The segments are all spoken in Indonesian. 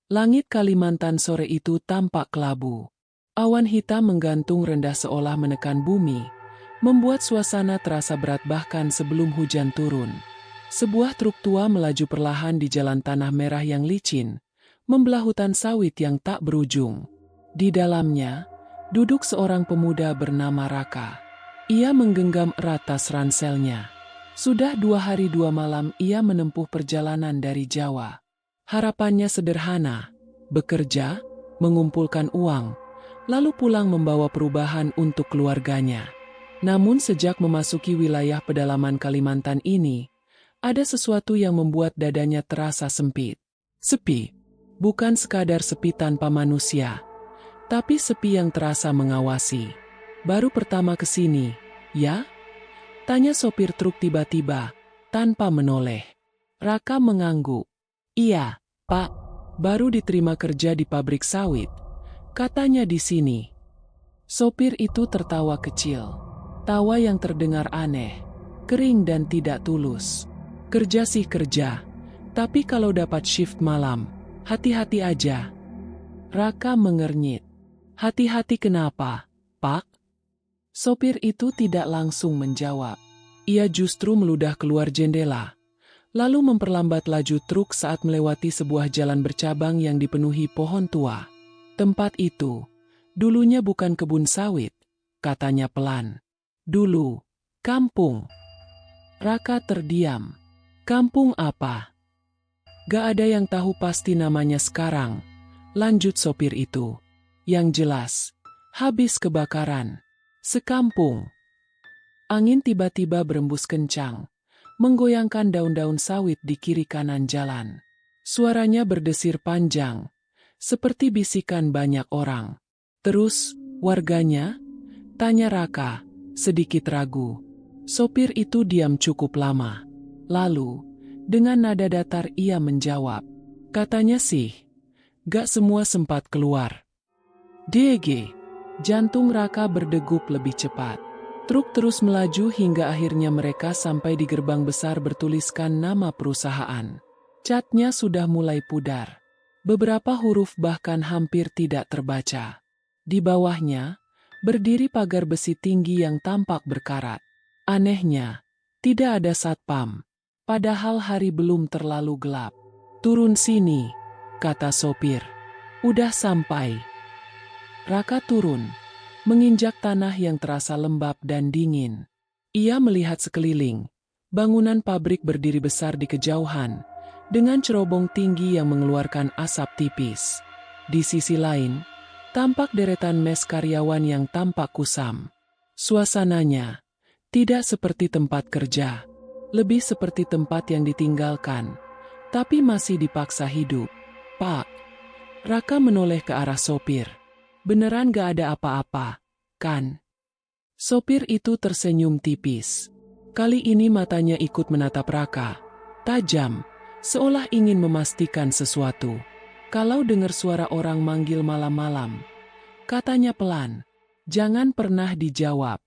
Langit Kalimantan sore itu tampak kelabu. Awan hitam menggantung rendah seolah menekan bumi, membuat suasana terasa berat bahkan sebelum hujan turun. Sebuah truk tua melaju perlahan di jalan tanah merah yang licin, membelah hutan sawit yang tak berujung. Di dalamnya, duduk seorang pemuda bernama Raka. Ia menggenggam erat tas ranselnya. Sudah 2 hari 2 malam ia menempuh perjalanan dari Jawa. Harapannya sederhana, bekerja, mengumpulkan uang, lalu pulang membawa perubahan untuk keluarganya. Namun sejak memasuki wilayah pedalaman Kalimantan ini, ada sesuatu yang membuat dadanya terasa sempit. Sepi, bukan sekadar sepi tanpa manusia, tapi sepi yang terasa mengawasi. Baru pertama ke sini, ya? Tanya sopir truk tiba-tiba, tanpa menoleh. Raka mengangguk. Iya, Pak, baru diterima kerja di pabrik sawit. Katanya di sini. Sopir itu tertawa kecil. Tawa yang terdengar aneh, kering dan tidak tulus. Kerja sih kerja, tapi kalau dapat shift malam, hati-hati aja. Raka mengernyit. Hati-hati kenapa, Pak? Sopir itu tidak langsung menjawab. Ia justru meludah keluar jendela, lalu memperlambat laju truk saat melewati sebuah jalan bercabang yang dipenuhi pohon tua. Tempat itu, dulunya bukan kebun sawit, katanya pelan. Dulu, kampung. Raka terdiam. Kampung apa? Gak ada yang tahu pasti namanya sekarang, lanjut sopir itu. Yang jelas, habis kebakaran. Sekampung. Angin tiba-tiba berembus kencang, menggoyangkan daun-daun sawit di kiri kanan jalan. Suaranya berdesir panjang, seperti bisikan banyak orang. Terus, warganya? Tanya Raka, sedikit ragu. Sopir itu diam cukup lama. Lalu, dengan nada datar ia menjawab. Katanya sih, gak semua sempat keluar. DG. Jantung Raka berdegup lebih cepat. Truk terus melaju hingga akhirnya mereka sampai di gerbang besar bertuliskan nama perusahaan. Catnya sudah mulai pudar. Beberapa huruf bahkan hampir tidak terbaca. Di bawahnya, berdiri pagar besi tinggi yang tampak berkarat. Anehnya, tidak ada satpam. Padahal hari belum terlalu gelap. Turun sini, kata sopir. Udah sampai. Raka turun, menginjak tanah yang terasa lembab dan dingin. Ia melihat sekeliling. Bangunan pabrik berdiri besar di kejauhan, dengan cerobong tinggi yang mengeluarkan asap tipis. Di sisi lain, tampak deretan mes karyawan yang tampak kusam. Suasananya tidak seperti tempat kerja, lebih seperti tempat yang ditinggalkan, tapi masih dipaksa hidup. Pak, Raka menoleh ke arah sopir. Beneran gak ada apa-apa, kan? Sopir itu tersenyum tipis. Kali ini matanya ikut menatap Raka. Tajam, seolah ingin memastikan sesuatu. Kalau dengar suara orang manggil malam-malam, katanya pelan, jangan pernah dijawab.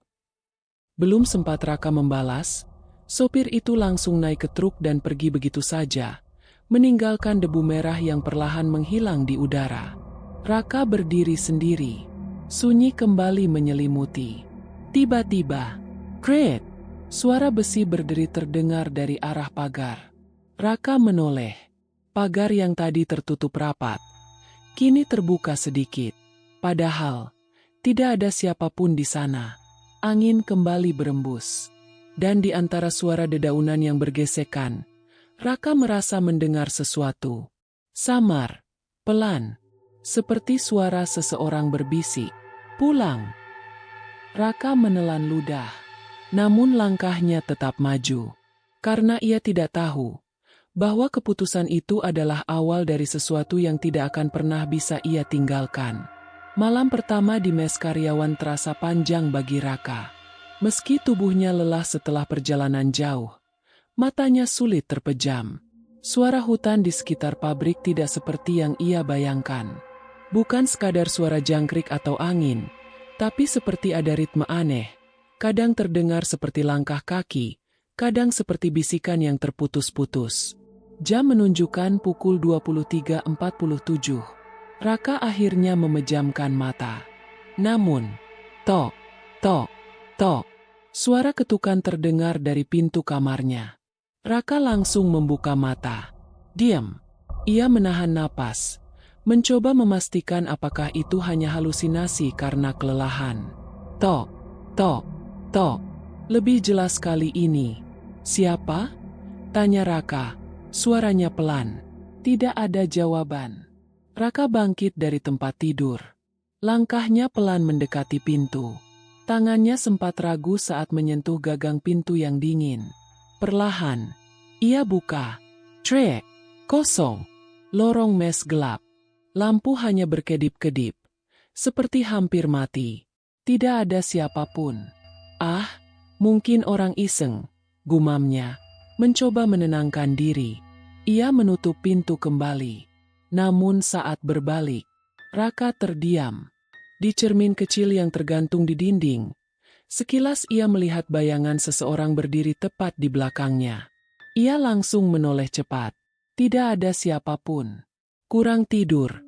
Belum sempat Raka membalas, sopir itu langsung naik ke truk dan pergi begitu saja, meninggalkan debu merah yang perlahan menghilang di udara. Raka berdiri sendiri. Sunyi kembali menyelimuti. Tiba-tiba, kret! Suara besi berderi terdengar dari arah pagar. Raka menoleh. Pagar yang tadi tertutup rapat, kini terbuka sedikit. Padahal, tidak ada siapapun di sana. Angin kembali berembus. Dan di antara suara dedaunan yang bergesekan, Raka merasa mendengar sesuatu. Samar, pelan. Seperti suara seseorang berbisik, pulang. Raka menelan ludah, namun langkahnya tetap maju. Karena ia tidak tahu bahwa keputusan itu adalah awal dari sesuatu yang tidak akan pernah bisa ia tinggalkan. Malam pertama di mes karyawan terasa panjang bagi Raka. Meski tubuhnya lelah setelah perjalanan jauh, matanya sulit terpejam. Suara hutan di sekitar pabrik tidak seperti yang ia bayangkan. Bukan sekadar suara jangkrik atau angin, tapi seperti ada ritme aneh. Kadang terdengar seperti langkah kaki, kadang seperti bisikan yang terputus-putus. Jam menunjukkan pukul 23.47. Raka akhirnya memejamkan mata. Namun, tok, tok, tok. Suara ketukan terdengar dari pintu kamarnya. Raka langsung membuka mata. Diam. Ia menahan napas, mencoba memastikan apakah itu hanya halusinasi karena kelelahan. Tok, tok, tok. Lebih jelas kali ini. Siapa? Tanya Raka. Suaranya pelan. Tidak ada jawaban. Raka bangkit dari tempat tidur. Langkahnya pelan mendekati pintu. Tangannya sempat ragu saat menyentuh gagang pintu yang dingin. Perlahan, ia buka. Trek, kosong. Lorong mes gelap. Lampu hanya berkedip-kedip. Seperti hampir mati. Tidak ada siapapun. Ah, mungkin orang iseng, gumamnya. Mencoba menenangkan diri. Ia menutup pintu kembali. Namun saat berbalik, Raka terdiam. Di cermin kecil yang tergantung di dinding, sekilas ia melihat bayangan seseorang berdiri tepat di belakangnya. Ia langsung menoleh cepat. Tidak ada siapapun. Kurang tidur.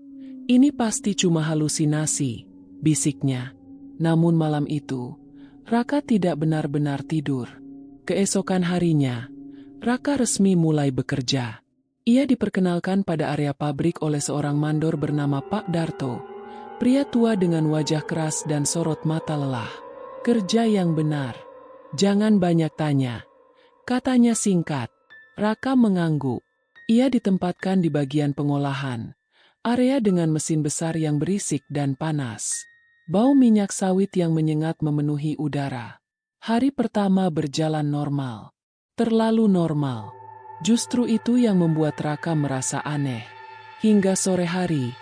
Ini pasti cuma halusinasi, bisiknya. Namun malam itu, Raka tidak benar-benar tidur. Keesokan harinya, Raka resmi mulai bekerja. Ia diperkenalkan pada area pabrik oleh seorang mandor bernama Pak Darto. Pria tua dengan wajah keras dan sorot mata lelah. Kerja yang benar. Jangan banyak tanya. Katanya singkat. Raka mengangguk. Ia ditempatkan di bagian pengolahan. Area dengan mesin besar yang berisik dan panas. Bau minyak sawit yang menyengat memenuhi udara. Hari pertama berjalan normal. Terlalu normal. Justru itu yang membuat Raka merasa aneh. Hingga sore hari,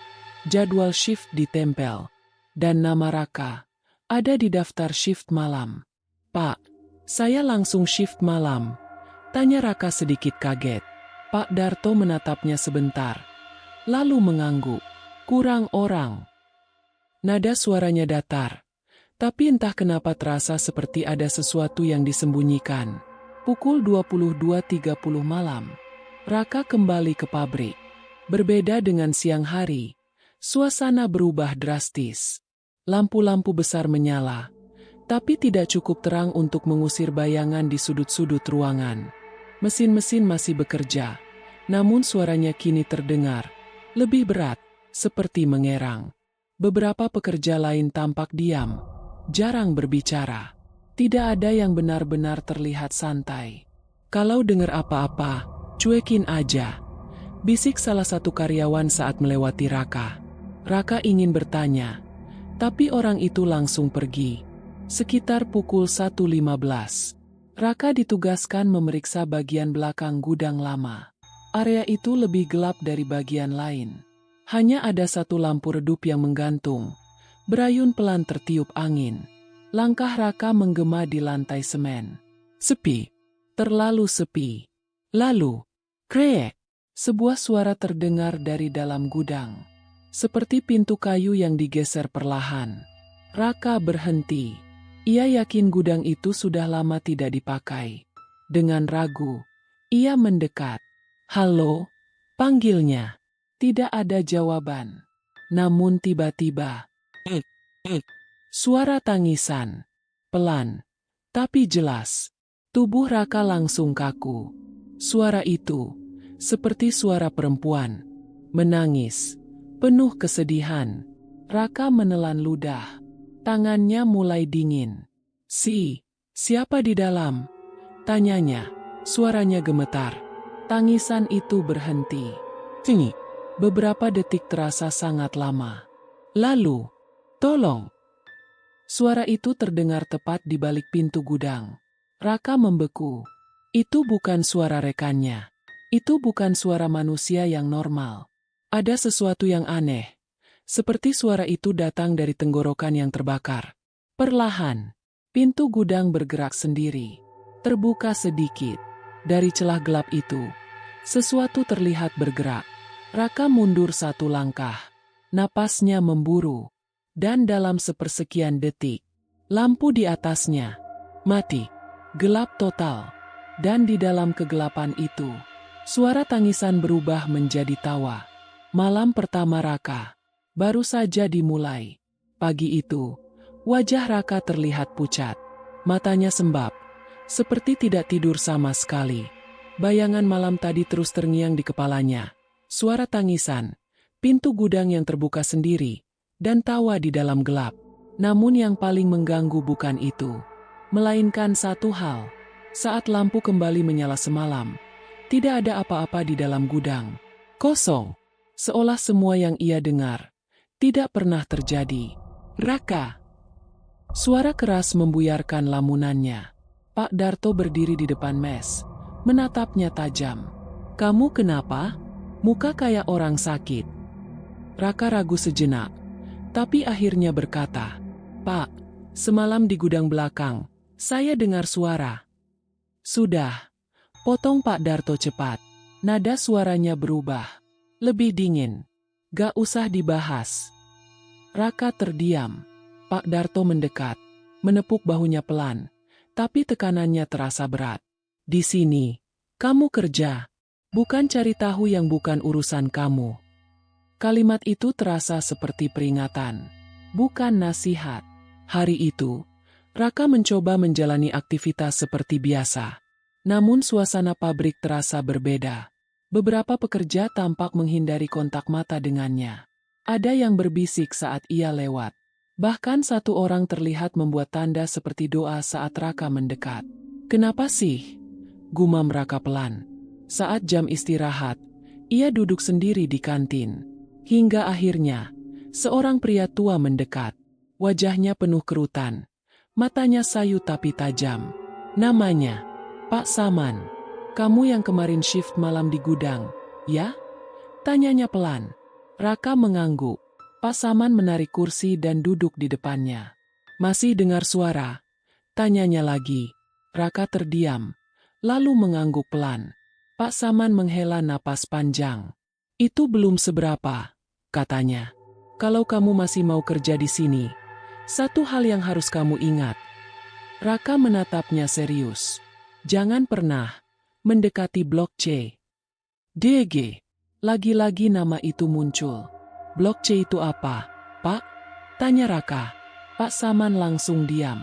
jadwal shift ditempel. Dan nama Raka ada di daftar shift malam. Pak, saya langsung shift malam. Tanya Raka sedikit kaget. Pak Darto menatapnya sebentar. Lalu mengangguk. Kurang orang. Nada suaranya datar. Tapi entah kenapa terasa seperti ada sesuatu yang disembunyikan. Pukul 22.30 malam, Raka kembali ke pabrik. Berbeda dengan siang hari, suasana berubah drastis. Lampu-lampu besar menyala, tapi tidak cukup terang untuk mengusir bayangan di sudut-sudut ruangan. Mesin-mesin masih bekerja, namun suaranya kini terdengar lebih berat, seperti mengerang. Beberapa pekerja lain tampak diam, jarang berbicara. Tidak ada yang benar-benar terlihat santai. Kalau dengar apa-apa, cuekin aja. Bisik salah satu karyawan saat melewati Raka. Raka ingin bertanya, tapi orang itu langsung pergi. Sekitar pukul 1.15, Raka ditugaskan memeriksa bagian belakang gudang lama. Area itu lebih gelap dari bagian lain. Hanya ada satu lampu redup yang menggantung. Berayun pelan tertiup angin. Langkah Raka menggema di lantai semen. Sepi. Terlalu sepi. Lalu, krek. Sebuah suara terdengar dari dalam gudang. Seperti pintu kayu yang digeser perlahan. Raka berhenti. Ia yakin gudang itu sudah lama tidak dipakai. Dengan ragu, ia mendekat. Halo? Panggilnya. Tidak ada jawaban. Namun tiba-tiba, suara tangisan, pelan, tapi jelas. Tubuh Raka langsung kaku. Suara itu, seperti suara perempuan, menangis, penuh kesedihan. Raka menelan ludah. Tangannya mulai dingin. Siapa di dalam? Tanyanya. Suaranya gemetar. Tangisan itu berhenti. Beberapa detik terasa sangat lama. Lalu, tolong. Suara itu terdengar tepat di balik pintu gudang. Raka membeku. Itu bukan suara rekannya. Itu bukan suara manusia yang normal. Ada sesuatu yang aneh. Seperti suara itu datang dari tenggorokan yang terbakar. Perlahan, pintu gudang bergerak sendiri. Terbuka sedikit. Dari celah gelap itu, sesuatu terlihat bergerak. Raka mundur satu langkah. Napasnya memburu. Dan dalam sepersekian detik, lampu di atasnya mati. Gelap total. Dan di dalam kegelapan itu, Suara tangisan berubah menjadi tawa. Malam pertama Raka baru saja dimulai. Pagi itu, wajah Raka terlihat pucat. Matanya sembab, seperti tidak tidur sama sekali. Bayangan malam tadi terus terngiang di kepalanya. Suara tangisan, pintu gudang yang terbuka sendiri, dan tawa di dalam gelap. Namun yang paling mengganggu bukan itu, melainkan satu hal. Saat lampu kembali menyala semalam, tidak ada apa-apa di dalam gudang. Kosong. Seolah semua yang ia dengar tidak pernah terjadi. Raka. Suara keras membuyarkan lamunannya. Pak Darto berdiri di depan mes, menatapnya tajam. Kamu kenapa? Muka kayak orang sakit. Raka ragu sejenak, tapi akhirnya berkata, Pak, semalam di gudang belakang, saya dengar suara. Sudah. Potong Pak Darto cepat. Nada suaranya berubah. Lebih dingin. Gak usah dibahas. Raka terdiam. Pak Darto mendekat. Menepuk bahunya pelan. Tapi tekanannya terasa berat. Di sini, kamu kerja. Bukan cari tahu yang bukan urusan kamu. Kalimat itu terasa seperti peringatan. Bukan nasihat. Hari itu, Raka mencoba menjalani aktivitas seperti biasa. Namun suasana pabrik terasa berbeda. Beberapa pekerja tampak menghindari kontak mata dengannya. Ada yang berbisik saat ia lewat. Bahkan satu orang terlihat membuat tanda seperti doa saat Raka mendekat. Kenapa sih? Gumam Raka pelan. Saat jam istirahat, ia duduk sendiri di kantin. Hingga akhirnya, seorang pria tua mendekat. Wajahnya penuh kerutan. Matanya sayu tapi tajam. Namanya Pak Saman, kamu yang kemarin shift malam di gudang, ya? Tanyanya pelan. Raka mengangguk. Pak Saman menarik kursi dan duduk di depannya. Masih dengar suara? Tanyanya lagi. Raka terdiam, lalu mengangguk pelan. Pak Saman menghela napas panjang. Itu belum seberapa, katanya. Kalau kamu masih mau kerja di sini, satu hal yang harus kamu ingat. Raka menatapnya serius. Jangan pernah mendekati Blok C. DG. Lagi-lagi nama itu muncul. Blok C itu apa, Pak? Tanya Raka. Pak Saman langsung diam.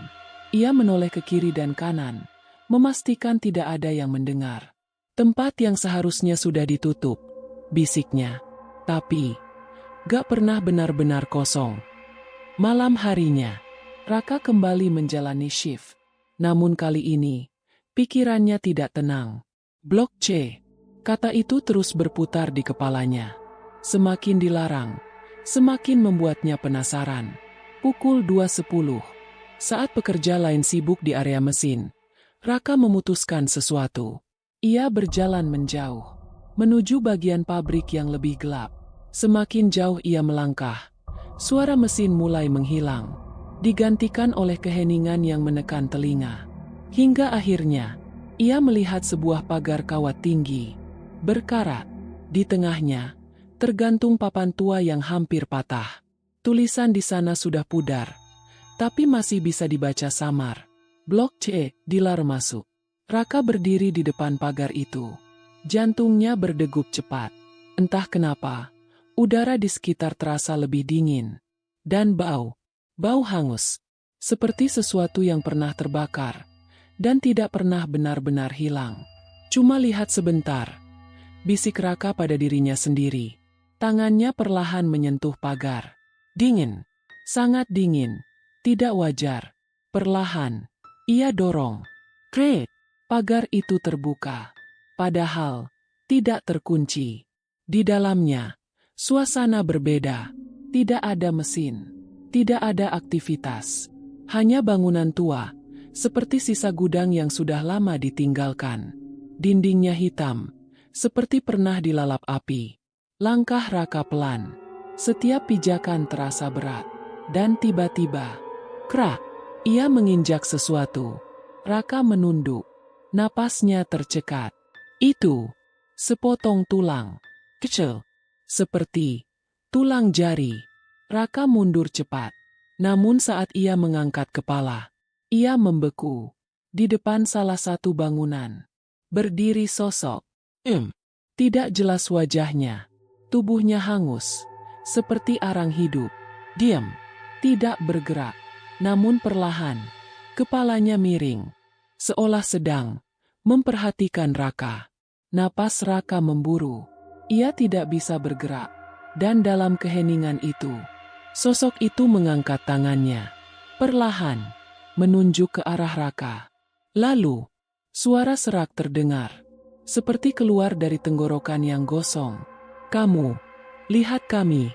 Ia menoleh ke kiri dan kanan, memastikan tidak ada yang mendengar. Tempat yang seharusnya sudah ditutup, bisiknya. Tapi, gak pernah benar-benar kosong. Malam harinya, Raka kembali menjalani shift. Namun kali ini, pikirannya tidak tenang. Blok C. Kata itu terus berputar di kepalanya. Semakin dilarang, semakin membuatnya penasaran. Pukul 2.10. Saat pekerja lain sibuk di area mesin, Raka memutuskan sesuatu. Ia berjalan menjauh, menuju bagian pabrik yang lebih gelap. Semakin jauh ia melangkah, suara mesin mulai menghilang, digantikan oleh keheningan yang menekan telinga. Hingga akhirnya, ia melihat sebuah pagar kawat tinggi, berkarat. Di tengahnya, tergantung papan tua yang hampir patah. Tulisan di sana sudah pudar, tapi masih bisa dibaca samar. Blok C, dilarang masuk. Raka berdiri di depan pagar itu. Jantungnya berdegup cepat. Entah kenapa, udara di sekitar terasa lebih dingin. Dan bau hangus. Seperti sesuatu yang pernah terbakar dan tidak pernah benar-benar hilang. Cuma lihat sebentar. Bisik Raka pada dirinya sendiri. Tangannya perlahan menyentuh pagar. Dingin. Sangat dingin. Tidak wajar. Perlahan. Ia dorong. Kret. Pagar itu terbuka. Padahal, tidak terkunci. Di dalamnya, suasana berbeda. Tidak ada mesin. Tidak ada aktivitas. Hanya bangunan tua. Seperti sisa gudang yang sudah lama ditinggalkan. Dindingnya hitam, seperti pernah dilalap api. Langkah Raka pelan. Setiap pijakan terasa berat. Dan tiba-tiba, krak, ia menginjak sesuatu. Raka menunduk. Napasnya tercekat. Itu, sepotong tulang. Kecil. Seperti tulang jari. Raka mundur cepat. Namun saat ia mengangkat kepala, ia membeku. Di depan salah satu bangunan, berdiri sosok. Tidak jelas wajahnya. Tubuhnya hangus, seperti arang hidup. Diam, tidak bergerak. Namun perlahan, kepalanya miring, seolah sedang memperhatikan Raka. Napas Raka memburu. Ia tidak bisa bergerak. Dan dalam keheningan itu, sosok itu mengangkat tangannya. Perlahan, menunjuk ke arah Raka. Lalu, suara serak terdengar. Seperti keluar dari tenggorokan yang gosong. Kamu, lihat kami.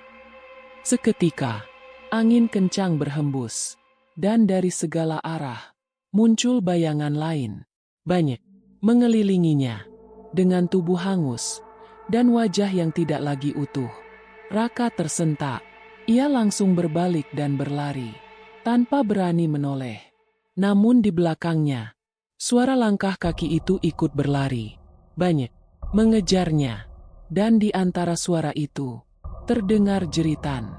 Seketika, angin kencang berhembus. Dan dari segala arah, muncul bayangan lain. Banyak, mengelilinginya. Dengan tubuh hangus, dan wajah yang tidak lagi utuh. Raka tersentak. Ia langsung berbalik dan berlari. Tanpa berani menoleh. Namun di belakangnya, suara langkah kaki itu ikut berlari. Banyak, mengejarnya. Dan di antara suara itu, terdengar jeritan,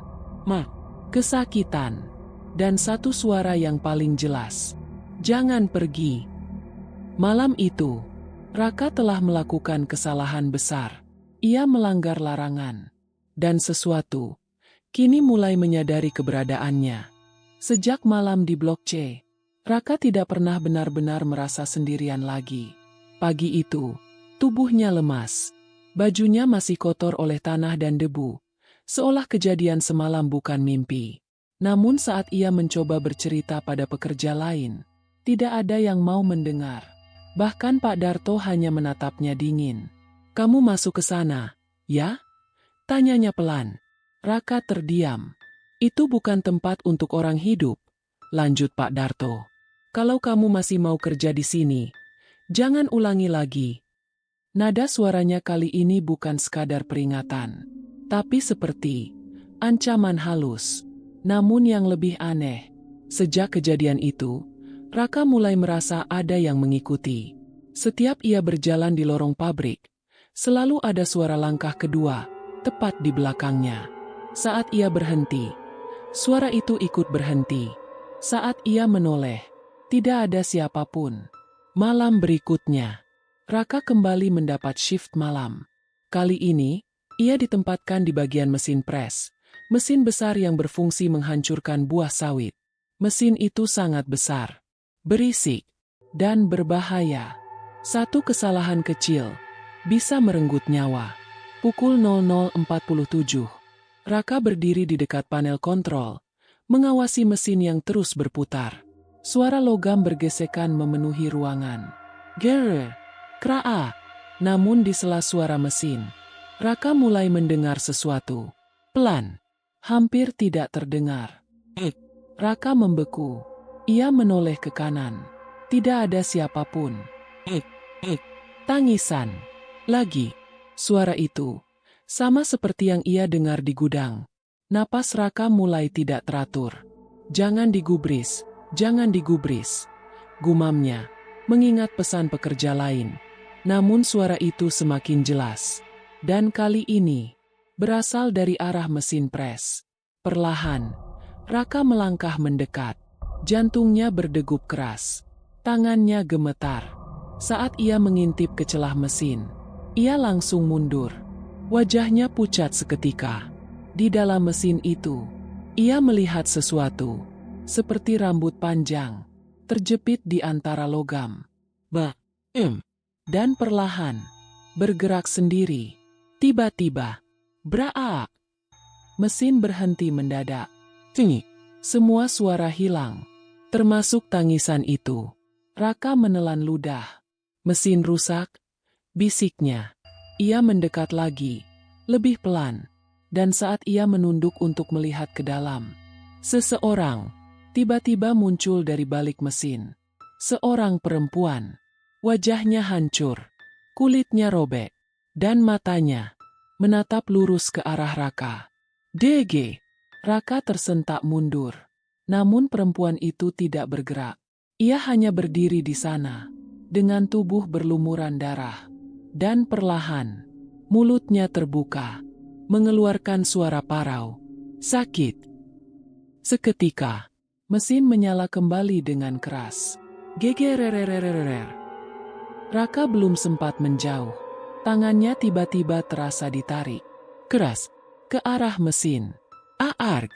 kesakitan, dan satu suara yang paling jelas. Jangan pergi. Malam itu, Raka telah melakukan kesalahan besar. Ia melanggar larangan. Dan sesuatu, kini mulai menyadari keberadaannya. Sejak malam di Blok C, Raka tidak pernah benar-benar merasa sendirian lagi. Pagi itu, tubuhnya lemas. Bajunya masih kotor oleh tanah dan debu, seolah kejadian semalam bukan mimpi. Namun saat ia mencoba bercerita pada pekerja lain, tidak ada yang mau mendengar. Bahkan Pak Darto hanya menatapnya dingin. Kamu masuk ke sana, ya? Tanyanya pelan. Raka terdiam. Itu bukan tempat untuk orang hidup, lanjut Pak Darto. Kalau kamu masih mau kerja di sini, jangan ulangi lagi. Nada suaranya kali ini bukan sekadar peringatan, tapi seperti ancaman halus. Namun yang lebih aneh, sejak kejadian itu, Raka mulai merasa ada yang mengikuti. Setiap ia berjalan di lorong pabrik, selalu ada suara langkah kedua, tepat di belakangnya. Saat ia berhenti, suara itu ikut berhenti. Saat ia menoleh, tidak ada siapapun. Malam berikutnya, Raka kembali mendapat shift malam. Kali ini, ia ditempatkan di bagian mesin pres, mesin besar yang berfungsi menghancurkan buah sawit. Mesin itu sangat besar, berisik, dan berbahaya. Satu kesalahan kecil bisa merenggut nyawa. Pukul 00.47, Raka berdiri di dekat panel kontrol, mengawasi mesin yang terus berputar. Suara logam bergesekan memenuhi ruangan. Grrr. Kraa. Namun di sela suara mesin, Raka mulai mendengar sesuatu. Pelan. Hampir tidak terdengar. Raka membeku. Ia menoleh ke kanan. Tidak ada siapapun. Tangisan. Lagi. Suara itu sama seperti yang ia dengar di gudang. Napas Raka mulai tidak teratur. Jangan digubris. Jangan digubris. Gumamnya, mengingat pesan pekerja lain. Namun suara itu semakin jelas. Dan kali ini, berasal dari arah mesin pres. Perlahan, Raka melangkah mendekat. Jantungnya berdegup keras. Tangannya gemetar. Saat ia mengintip ke celah mesin, ia langsung mundur. Wajahnya pucat seketika. Di dalam mesin itu, ia melihat sesuatu. Seperti rambut panjang, terjepit di antara logam. Dan perlahan, bergerak sendiri. Tiba-tiba, braak. Mesin berhenti mendadak. Semua suara hilang, termasuk tangisan itu. Raka menelan ludah. Mesin rusak, bisiknya. Ia mendekat lagi, lebih pelan. Dan saat ia menunduk untuk melihat ke dalam, seseorang tiba-tiba muncul dari balik mesin. Seorang perempuan. Wajahnya hancur, kulitnya robek, dan matanya menatap lurus ke arah Raka. DG. Raka tersentak mundur. Namun perempuan itu tidak bergerak. Ia hanya berdiri di sana, dengan tubuh berlumuran darah. Dan perlahan, mulutnya terbuka, mengeluarkan suara parau. Sakit. Seketika, mesin menyala kembali dengan keras. Gegerererererer. Raka belum sempat menjauh. Tangannya tiba-tiba terasa ditarik keras ke arah mesin. Arg!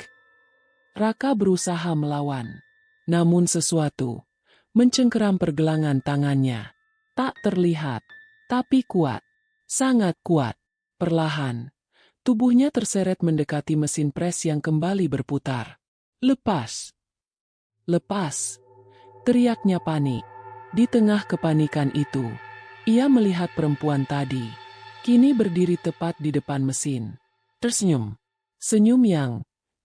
Raka berusaha melawan. Namun sesuatu mencengkeram pergelangan tangannya. Tak terlihat, tapi kuat. Sangat kuat. Perlahan, tubuhnya terseret mendekati mesin pres yang kembali berputar. Lepas! Lepas! Teriaknya panik. Di tengah kepanikan itu, ia melihat perempuan tadi, kini berdiri tepat di depan mesin. Tersenyum. Senyum yang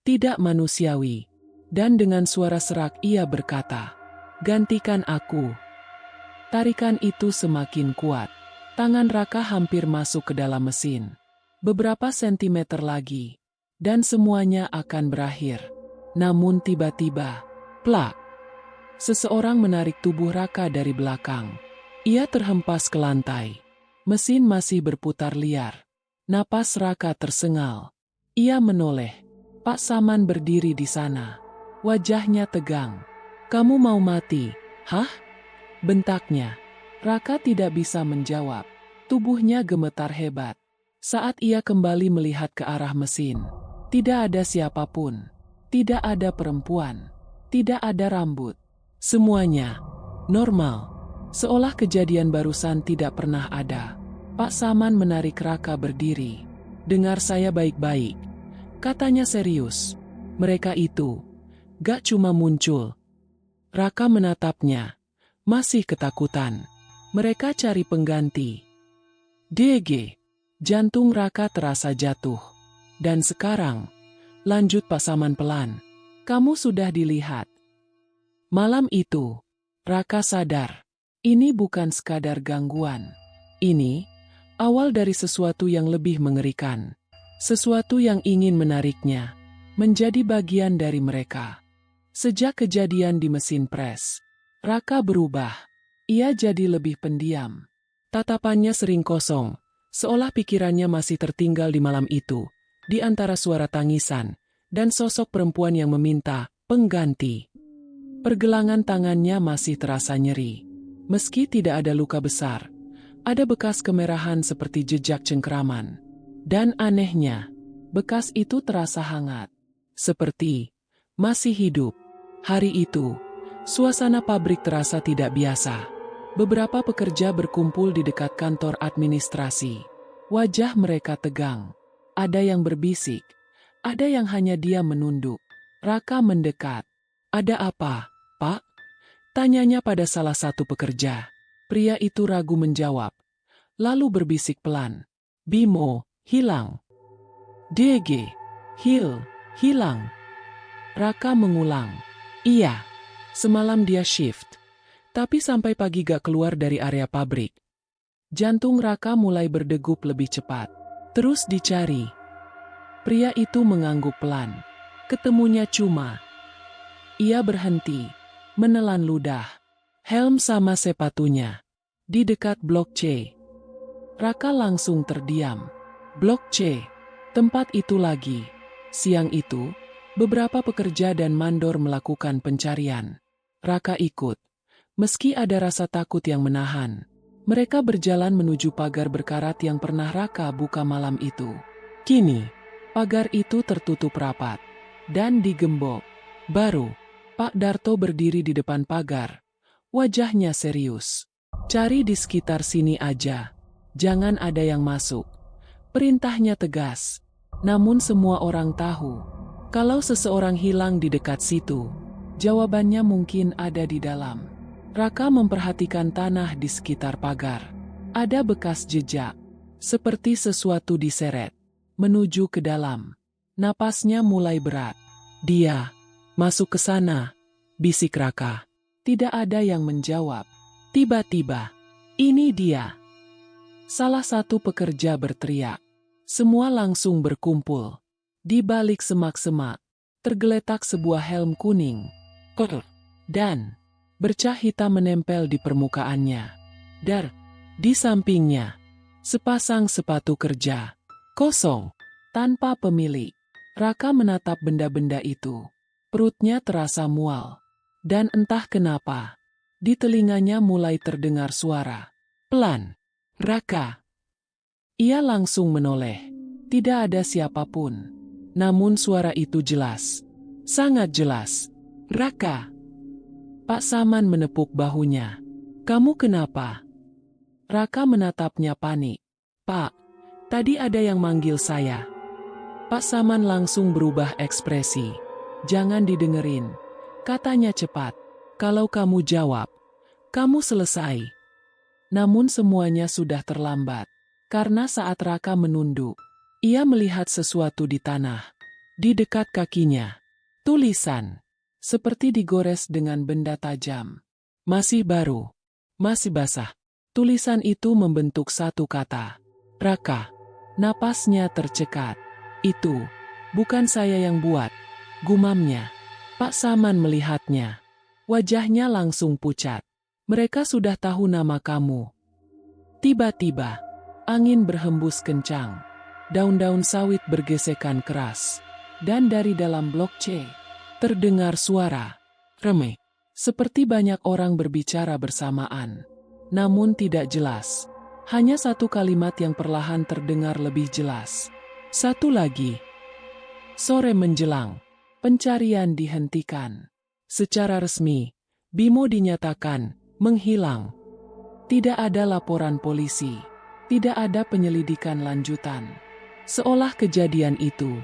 tidak manusiawi. Dan dengan suara serak ia berkata, "Gantikan aku." Tarikan itu semakin kuat. Tangan Raka hampir masuk ke dalam mesin. Beberapa sentimeter lagi, dan semuanya akan berakhir. Namun tiba-tiba, plak! Seseorang menarik tubuh Raka dari belakang. Ia terhempas ke lantai. Mesin masih berputar liar. Napas Raka tersengal. Ia menoleh. Pak Saman berdiri di sana. Wajahnya tegang. "Kamu mau mati, hah?" bentaknya. Raka tidak bisa menjawab. Tubuhnya gemetar hebat. Saat ia kembali melihat ke arah mesin, tidak ada siapapun. Tidak ada perempuan. Tidak ada rambut. Semuanya normal. Seolah kejadian barusan tidak pernah ada. Pak Saman menarik Raka berdiri. "Dengar saya baik-baik," katanya serius. "Mereka itu gak cuma muncul." Raka menatapnya. Masih ketakutan. "Mereka cari pengganti." DG. Jantung Raka terasa jatuh. "Dan sekarang," lanjut Pak Saman pelan, "kamu sudah dilihat." Malam itu, Raka sadar. Ini bukan sekadar gangguan. Ini awal dari sesuatu yang lebih mengerikan. Sesuatu yang ingin menariknya menjadi bagian dari mereka. Sejak kejadian di mesin pres, Raka berubah. Ia jadi lebih pendiam. Tatapannya sering kosong, seolah pikirannya masih tertinggal di malam itu, di antara suara tangisan dan sosok perempuan yang meminta pengganti. Pergelangan tangannya masih terasa nyeri. Meski tidak ada luka besar, ada bekas kemerahan seperti jejak cengkeraman. Dan anehnya, bekas itu terasa hangat. Seperti masih hidup. Hari itu, suasana pabrik terasa tidak biasa. Beberapa pekerja berkumpul di dekat kantor administrasi. Wajah mereka tegang. Ada yang berbisik. Ada yang hanya diam menunduk. Raka mendekat. "Ada apa, Pak?" tanyanya pada salah satu pekerja. Pria itu ragu menjawab. Lalu berbisik pelan. "Bimo, hilang." "DG, hilang." Raka mengulang. "Iya, semalam dia shift. Tapi sampai pagi gak keluar dari area pabrik." Jantung Raka mulai berdegup lebih cepat. "Terus dicari." Pria itu mengangguk pelan. "Ketemunya cuma..." Ia berhenti, menelan ludah. "Helm sama sepatunya. Di dekat Blok C." Raka langsung terdiam. Blok C. Tempat itu lagi. Siang itu, beberapa pekerja dan mandor melakukan pencarian. Raka ikut. Meski ada rasa takut yang menahan, mereka berjalan menuju pagar berkarat yang pernah Raka buka malam itu. Kini, pagar itu tertutup rapat dan digembok. Baru, Pak Darto berdiri di depan pagar. Wajahnya serius. "Cari di sekitar sini aja. Jangan ada yang masuk." Perintahnya tegas. Namun semua orang tahu, kalau seseorang hilang di dekat situ, jawabannya mungkin ada di dalam. Raka memperhatikan tanah di sekitar pagar. Ada bekas jejak, seperti sesuatu diseret menuju ke dalam. Napasnya mulai berat. "Dia masuk ke sana," bisik Raka. Tidak ada yang menjawab. Tiba-tiba, "Ini dia!" Salah satu pekerja berteriak. Semua langsung berkumpul. Di balik semak-semak, tergeletak sebuah helm kuning. Dan bercak hitam menempel di permukaannya. Di sampingnya, sepasang sepatu kerja. Kosong, tanpa pemilik. Raka menatap benda-benda itu. Perutnya terasa mual. Dan entah kenapa, di telinganya mulai terdengar suara. Pelan. "Raka." Ia langsung menoleh. Tidak ada siapapun. Namun suara itu jelas. Sangat jelas. Raka. Pak Saman menepuk bahunya. Kamu kenapa? Raka menatapnya panik. Pak, tadi ada yang manggil saya. Pak Saman langsung berubah ekspresi. Jangan didengerin. Katanya cepat. Kalau kamu jawab, kamu selesai. Namun semuanya sudah terlambat. Karena saat Raka menunduk, ia melihat sesuatu di tanah. Di dekat kakinya. Tulisan. Seperti digores dengan benda tajam. Masih baru. Masih basah. Tulisan itu membentuk satu kata. Raka. Napasnya tercekat. Itu. Bukan saya yang buat. Gumamnya. Pak Saman melihatnya. Wajahnya langsung pucat. Mereka sudah tahu nama kamu. Tiba-tiba, angin berhembus kencang. Daun-daun sawit bergesekan keras. Dan dari dalam blok C, terdengar suara remek. Seperti banyak orang berbicara bersamaan. Namun tidak jelas. Hanya satu kalimat yang perlahan terdengar lebih jelas. Satu lagi. Sore menjelang. Pencarian dihentikan. Secara resmi, Bimo dinyatakan menghilang. Tidak ada laporan polisi. Tidak ada penyelidikan lanjutan. Seolah kejadian itu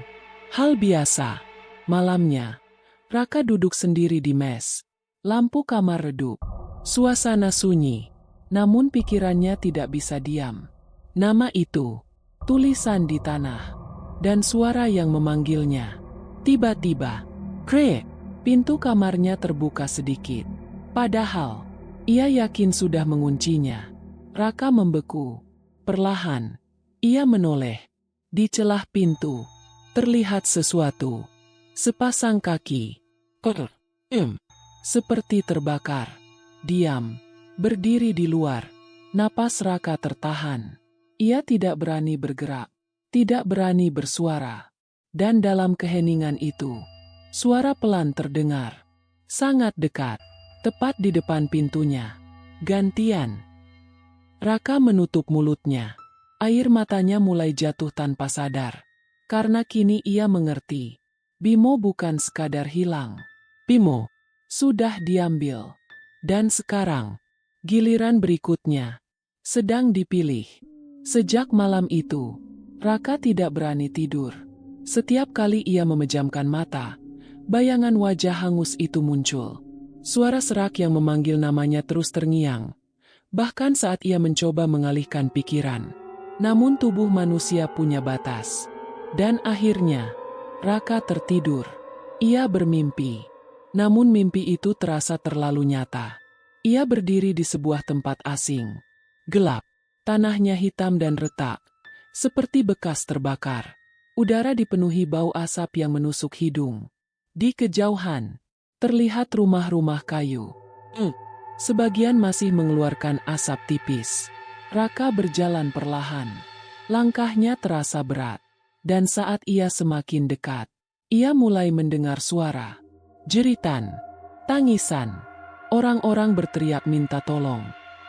hal biasa. Malamnya, Raka duduk sendiri di mes. Lampu kamar redup. Suasana sunyi. Namun pikirannya tidak bisa diam. Nama itu, tulisan di tanah, dan suara yang memanggilnya. Tiba-tiba, krek, pintu kamarnya terbuka sedikit. Padahal, ia yakin sudah menguncinya. Raka membeku. Perlahan, ia menoleh. Di celah pintu, terlihat sesuatu. Sepasang kaki. Seperti terbakar. Diam. Berdiri di luar. Napas Raka tertahan. Ia tidak berani bergerak. Tidak berani bersuara. Dan dalam keheningan itu, suara pelan terdengar. Sangat dekat. Tepat di depan pintunya. Gantian. Raka menutup mulutnya. Air matanya mulai jatuh tanpa sadar. Karena kini ia mengerti. Bimo bukan sekadar hilang. Bimo sudah diambil. Dan sekarang, giliran berikutnya sedang dipilih. Sejak malam itu, Raka tidak berani tidur. Setiap kali ia memejamkan mata, bayangan wajah hangus itu muncul. Suara serak yang memanggil namanya terus terngiang. Bahkan saat ia mencoba mengalihkan pikiran. Namun tubuh manusia punya batas. Dan akhirnya, Raka tertidur. Ia bermimpi. Namun mimpi itu terasa terlalu nyata. Ia berdiri di sebuah tempat asing. Gelap. Tanahnya hitam dan retak. Seperti bekas terbakar. Udara dipenuhi bau asap yang menusuk hidung. Di kejauhan, terlihat rumah-rumah kayu. Sebagian masih mengeluarkan asap tipis. Raka berjalan perlahan. Langkahnya terasa berat. Dan saat ia semakin dekat, ia mulai mendengar suara. Jeritan. Tangisan. Orang-orang berteriak minta tolong.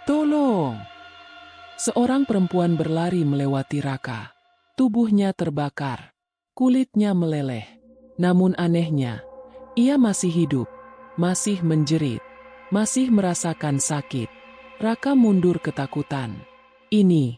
Tolong! Seorang perempuan berlari melewati Raka. Tubuhnya terbakar. Kulitnya meleleh. Namun anehnya, ia masih hidup. Masih menjerit. Masih merasakan sakit. Raka mundur ketakutan. Ini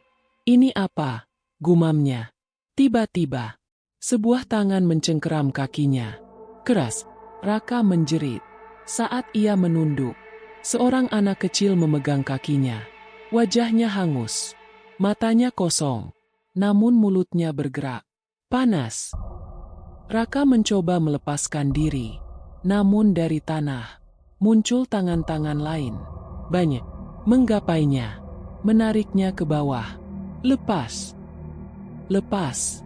apa? Gumamnya. Tiba-tiba, sebuah tangan mencengkeram kakinya. Keras, Raka menjerit. Saat ia menunduk, seorang anak kecil memegang kakinya. Wajahnya hangus. Matanya kosong. Namun mulutnya bergerak. Panas. Raka mencoba melepaskan diri. Namun dari tanah, muncul tangan-tangan lain. Banyak. Menggapainya. Menariknya ke bawah. Lepas. Lepas.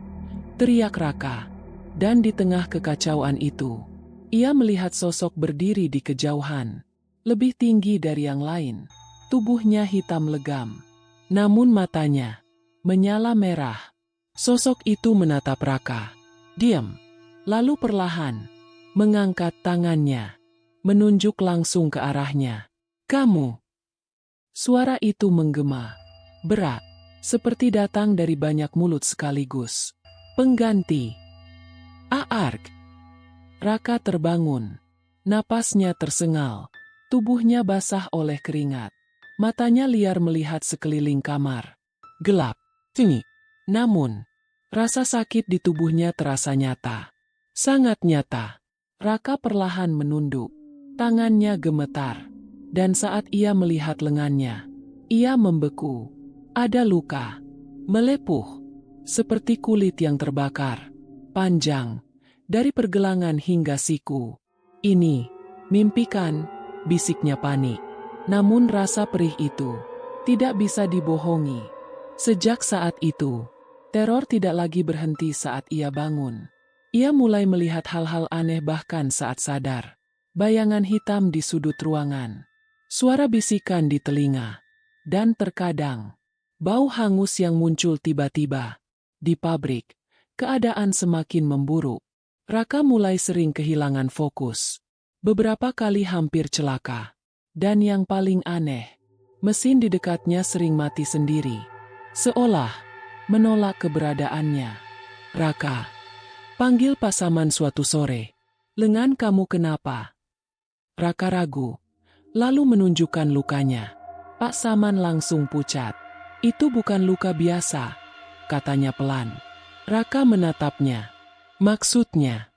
Teriak Raka. Dan di tengah kekacauan itu, ia melihat sosok berdiri di kejauhan. Lebih tinggi dari yang lain. Tubuhnya hitam legam. Namun matanya menyala merah. Sosok itu menatap Raka. Diam. Lalu perlahan mengangkat tangannya. Menunjuk langsung ke arahnya. Kamu. Suara itu menggema. Berat. seperti datang dari banyak mulut sekaligus. Pengganti. Aark. Raka terbangun. Napasnya tersengal. Tubuhnya basah oleh keringat. Matanya liar melihat sekeliling kamar. Gelap. Tinggi. Namun, rasa sakit di tubuhnya terasa nyata. Sangat nyata. Raka perlahan menunduk. Tangannya gemetar. Dan saat ia melihat lengannya, ia membeku. Ada luka. Melepuh. Seperti kulit yang terbakar. Panjang. Dari pergelangan hingga siku. Ini, mimpi kan? Bisiknya panik. Namun rasa perih itu tidak bisa dibohongi. Sejak saat itu, teror tidak lagi berhenti saat ia bangun. Ia mulai melihat hal-hal aneh bahkan saat sadar. Bayangan hitam di sudut ruangan. Suara bisikan di telinga. Dan terkadang, bau hangus yang muncul tiba-tiba. Di pabrik, keadaan semakin memburuk. Raka mulai sering kehilangan fokus. Beberapa kali hampir celaka. Dan yang paling aneh, mesin di dekatnya sering mati sendiri. Seolah menolak keberadaannya. Raka, panggil Pasaman suatu sore. Lengan kamu kenapa? Raka ragu, lalu menunjukkan lukanya. Pak Saman langsung pucat. Itu bukan luka biasa, katanya pelan. Raka menatapnya. Maksudnya?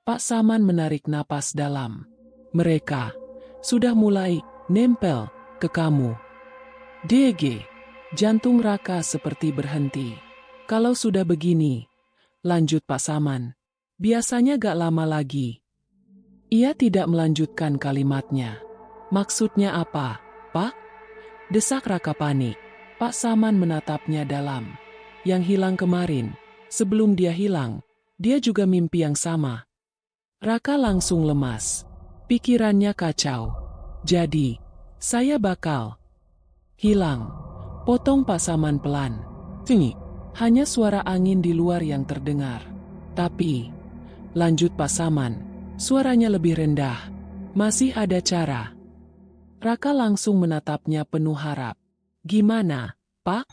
Pak Saman menarik napas dalam. Mereka sudah mulai nempel ke kamu. DG, jantung Raka seperti berhenti. Kalau sudah begini, lanjut Pak Saman, biasanya gak lama lagi. Ia tidak melanjutkan kalimatnya. Maksudnya apa, Pak? Desak Raka panik. Pak Saman menatapnya dalam. Yang hilang kemarin, sebelum dia hilang, dia juga mimpi yang sama. Raka langsung lemas. Pikirannya kacau. Jadi, saya bakal hilang. Potong Pak Saman pelan. Tinggi. Hanya suara angin di luar yang terdengar. Tapi, lanjut Pak Saman, suaranya lebih rendah. Masih ada cara. Raka langsung menatapnya penuh harap. Gimana, Pak?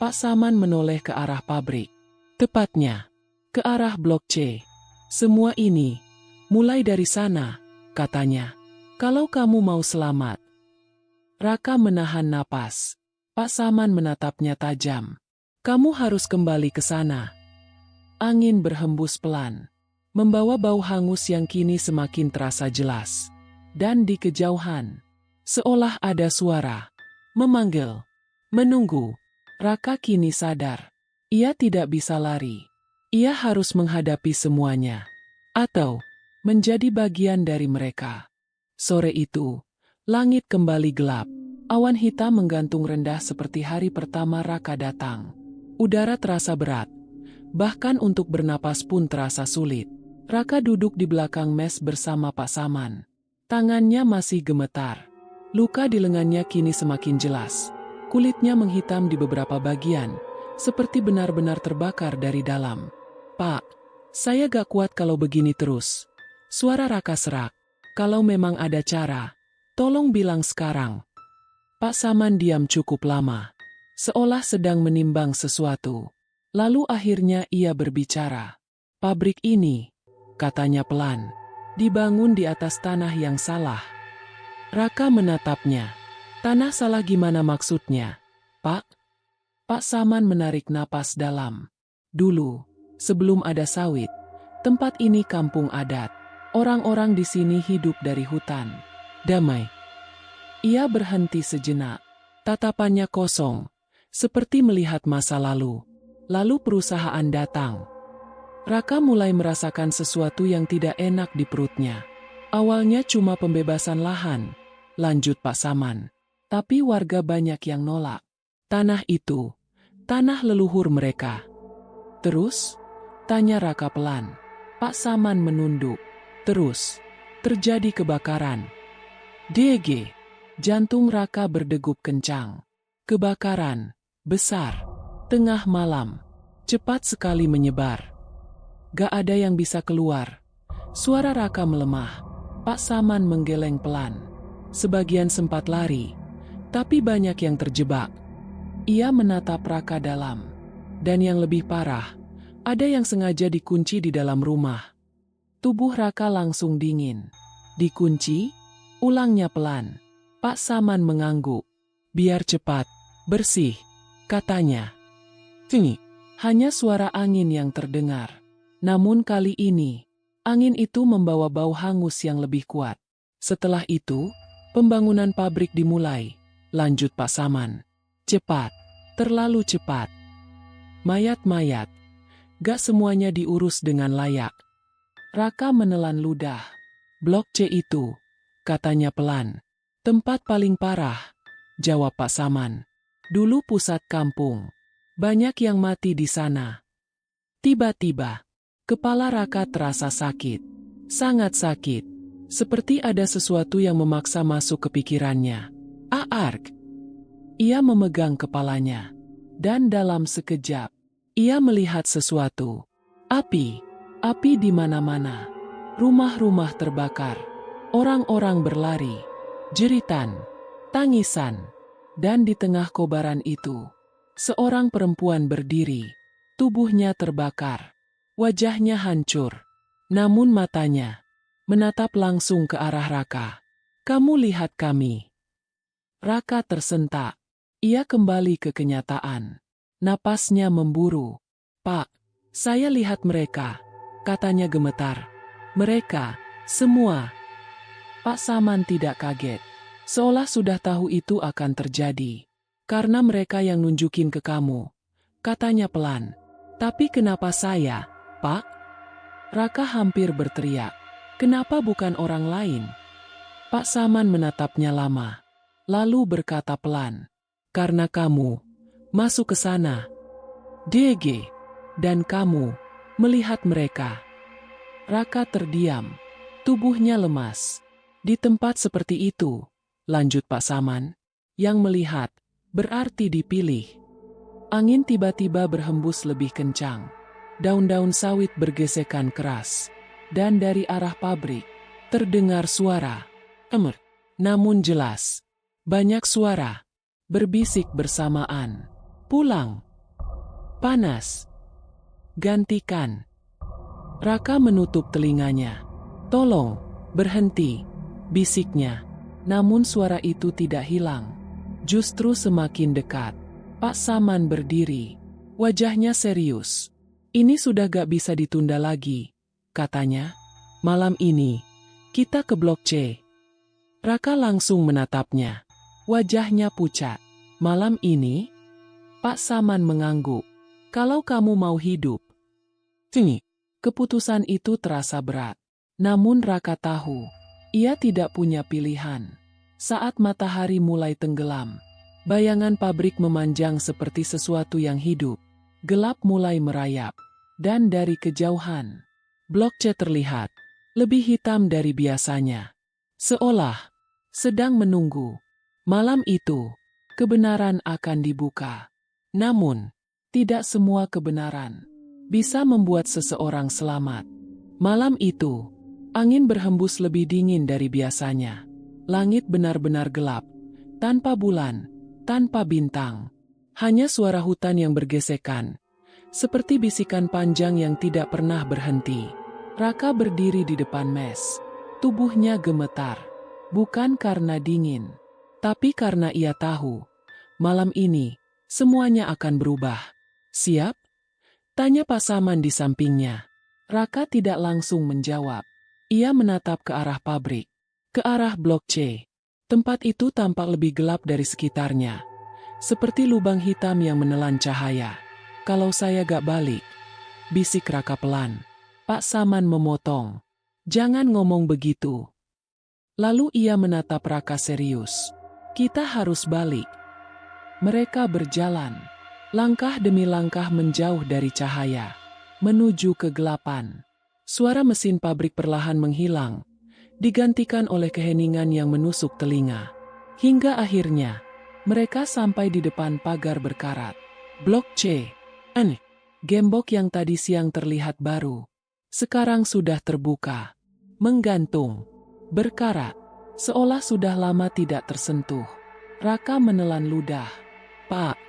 Pak Saman menoleh ke arah pabrik. Tepatnya, ke arah Blok C. Semua ini, mulai dari sana, katanya. Kalau kamu mau selamat. Raka menahan napas. Pak Saman menatapnya tajam. Kamu harus kembali ke sana. Angin berhembus pelan. Membawa bau hangus yang kini semakin terasa jelas. Dan di kejauhan, seolah ada suara. Memanggil. Menunggu. Raka kini sadar. Ia tidak bisa lari. Ia harus menghadapi semuanya. Atau menjadi bagian dari mereka. Sore itu, langit kembali gelap. Awan hitam menggantung rendah seperti hari pertama Raka datang. Udara terasa berat. Bahkan untuk bernapas pun terasa sulit. Raka duduk di belakang mes bersama Pak Saman. Tangannya masih gemetar. Luka di lengannya kini semakin jelas. Kulitnya menghitam di beberapa bagian, seperti benar-benar terbakar dari dalam. Pak, saya gak kuat kalau begini terus. Suara Raka serak. Kalau memang ada cara, tolong bilang sekarang. Pak Saman diam cukup lama, seolah sedang menimbang sesuatu. Lalu akhirnya ia berbicara. Pabrik ini, katanya pelan, dibangun di atas tanah yang salah. Raka menatapnya. Tanah salah gimana maksudnya, Pak? Pak Saman menarik napas dalam. Dulu, sebelum ada sawit, tempat ini kampung adat. Orang-orang di sini hidup dari hutan. Damai. Ia berhenti sejenak. Tatapannya kosong, seperti melihat masa lalu. Lalu perusahaan datang. Raka mulai merasakan sesuatu yang tidak enak di perutnya. Awalnya cuma pembebasan lahan, lanjut Pak Saman. Tapi warga banyak yang nolak. Tanah itu, tanah leluhur mereka. Terus? Tanya Raka pelan. Pak Saman menunduk. Terus, terjadi kebakaran. DG, jantung Raka berdegup kencang. Kebakaran, besar, tengah malam, cepat sekali menyebar. Gak ada yang bisa keluar. Suara Raka melemah. Pak Saman menggeleng pelan. Sebagian sempat lari, tapi banyak yang terjebak. Ia menatap Raka dalam. Dan yang lebih parah, ada yang sengaja dikunci di dalam rumah. Tubuh Raka langsung dingin. Dikunci? Ulangnya pelan. Pak Saman mengangguk. Biar cepat, bersih, katanya. Tinggi. Hanya suara angin yang terdengar. Namun kali ini, angin itu membawa bau hangus yang lebih kuat. Setelah itu, pembangunan pabrik dimulai. Lanjut Pak Saman. Cepat, terlalu cepat. Mayat-mayat, gak semuanya diurus dengan layak. Raka menelan ludah. Blok C itu, katanya pelan. Tempat paling parah, jawab Pak Saman. Dulu pusat kampung. Banyak yang mati di sana. Tiba-tiba, kepala Raka terasa sakit. Sangat sakit. Seperti ada sesuatu yang memaksa masuk ke pikirannya. Aark. Ia memegang kepalanya. Dan dalam sekejap, ia melihat sesuatu. Api. Api di mana-mana. Rumah-rumah terbakar. Orang-orang berlari. Jeritan. Tangisan. Dan di tengah kobaran itu, seorang perempuan berdiri. Tubuhnya terbakar. Wajahnya hancur. Namun matanya menatap langsung ke arah Raka. Kamu lihat kami. Raka tersentak. Ia kembali ke kenyataan. Napasnya memburu. Pak, saya lihat mereka, katanya gemetar. Mereka, semua. Pak Saman tidak kaget. Seolah sudah tahu itu akan terjadi. Karena mereka yang nunjukin ke kamu, katanya pelan. Tapi kenapa saya, Pak? Raka hampir berteriak. Kenapa bukan orang lain? Pak Saman menatapnya lama. Lalu berkata pelan. Karena kamu masuk ke sana. DG. Dan kamu melihat mereka. Raka terdiam. Tubuhnya lemas. Di tempat seperti itu, lanjut Pak Saman, yang melihat berarti dipilih. Angin tiba-tiba berhembus lebih kencang. Daun-daun sawit bergesekan keras. Dan dari arah pabrik, terdengar suara. Emer. Namun jelas. Banyak suara. Berbisik bersamaan. Pulang. Panas. Gantikan. Raka menutup telinganya. Tolong, berhenti, bisiknya. Namun suara itu tidak hilang. Justru semakin dekat. Pak Saman berdiri. Wajahnya serius. Ini sudah gak bisa ditunda lagi, katanya. Malam ini, kita ke Blok C. Raka langsung menatapnya. Wajahnya pucat. Malam ini? Pak Saman mengangguk. Kalau kamu mau hidup. Tinggi. Keputusan itu terasa berat. Namun Raka tahu, ia tidak punya pilihan. Saat matahari mulai tenggelam, bayangan pabrik memanjang seperti sesuatu yang hidup. Gelap mulai merayap. Dan dari kejauhan, Blok C terlihat lebih hitam dari biasanya. Seolah sedang menunggu. Malam itu, kebenaran akan dibuka. Namun, tidak semua kebenaran bisa membuat seseorang selamat. Malam itu, angin berhembus lebih dingin dari biasanya. Langit benar-benar gelap, tanpa bulan, tanpa bintang. Hanya suara hutan yang bergesekan, seperti bisikan panjang yang tidak pernah berhenti. Raka berdiri di depan mes. Tubuhnya gemetar, bukan karena dingin, tapi karena ia tahu, malam ini, semuanya akan berubah. Siap? Tanya Pak Saman di sampingnya. Raka tidak langsung menjawab. Ia menatap ke arah pabrik, ke arah Blok C. Tempat itu tampak lebih gelap dari sekitarnya, seperti lubang hitam yang menelan cahaya. Kalau saya gak balik, bisik Raka pelan. Pak Saman memotong. Jangan ngomong begitu. Lalu ia menatap Raka serius. Kita harus balik. Mereka berjalan. Langkah demi langkah menjauh dari cahaya, menuju kegelapan. Suara mesin pabrik perlahan menghilang, digantikan oleh keheningan yang menusuk telinga. Hingga akhirnya, mereka sampai di depan pagar berkarat. Blok C. Aneh. Gembok yang tadi siang terlihat baru, sekarang sudah terbuka. Menggantung. Berkarat. Seolah sudah lama tidak tersentuh. Raka menelan ludah. Pak.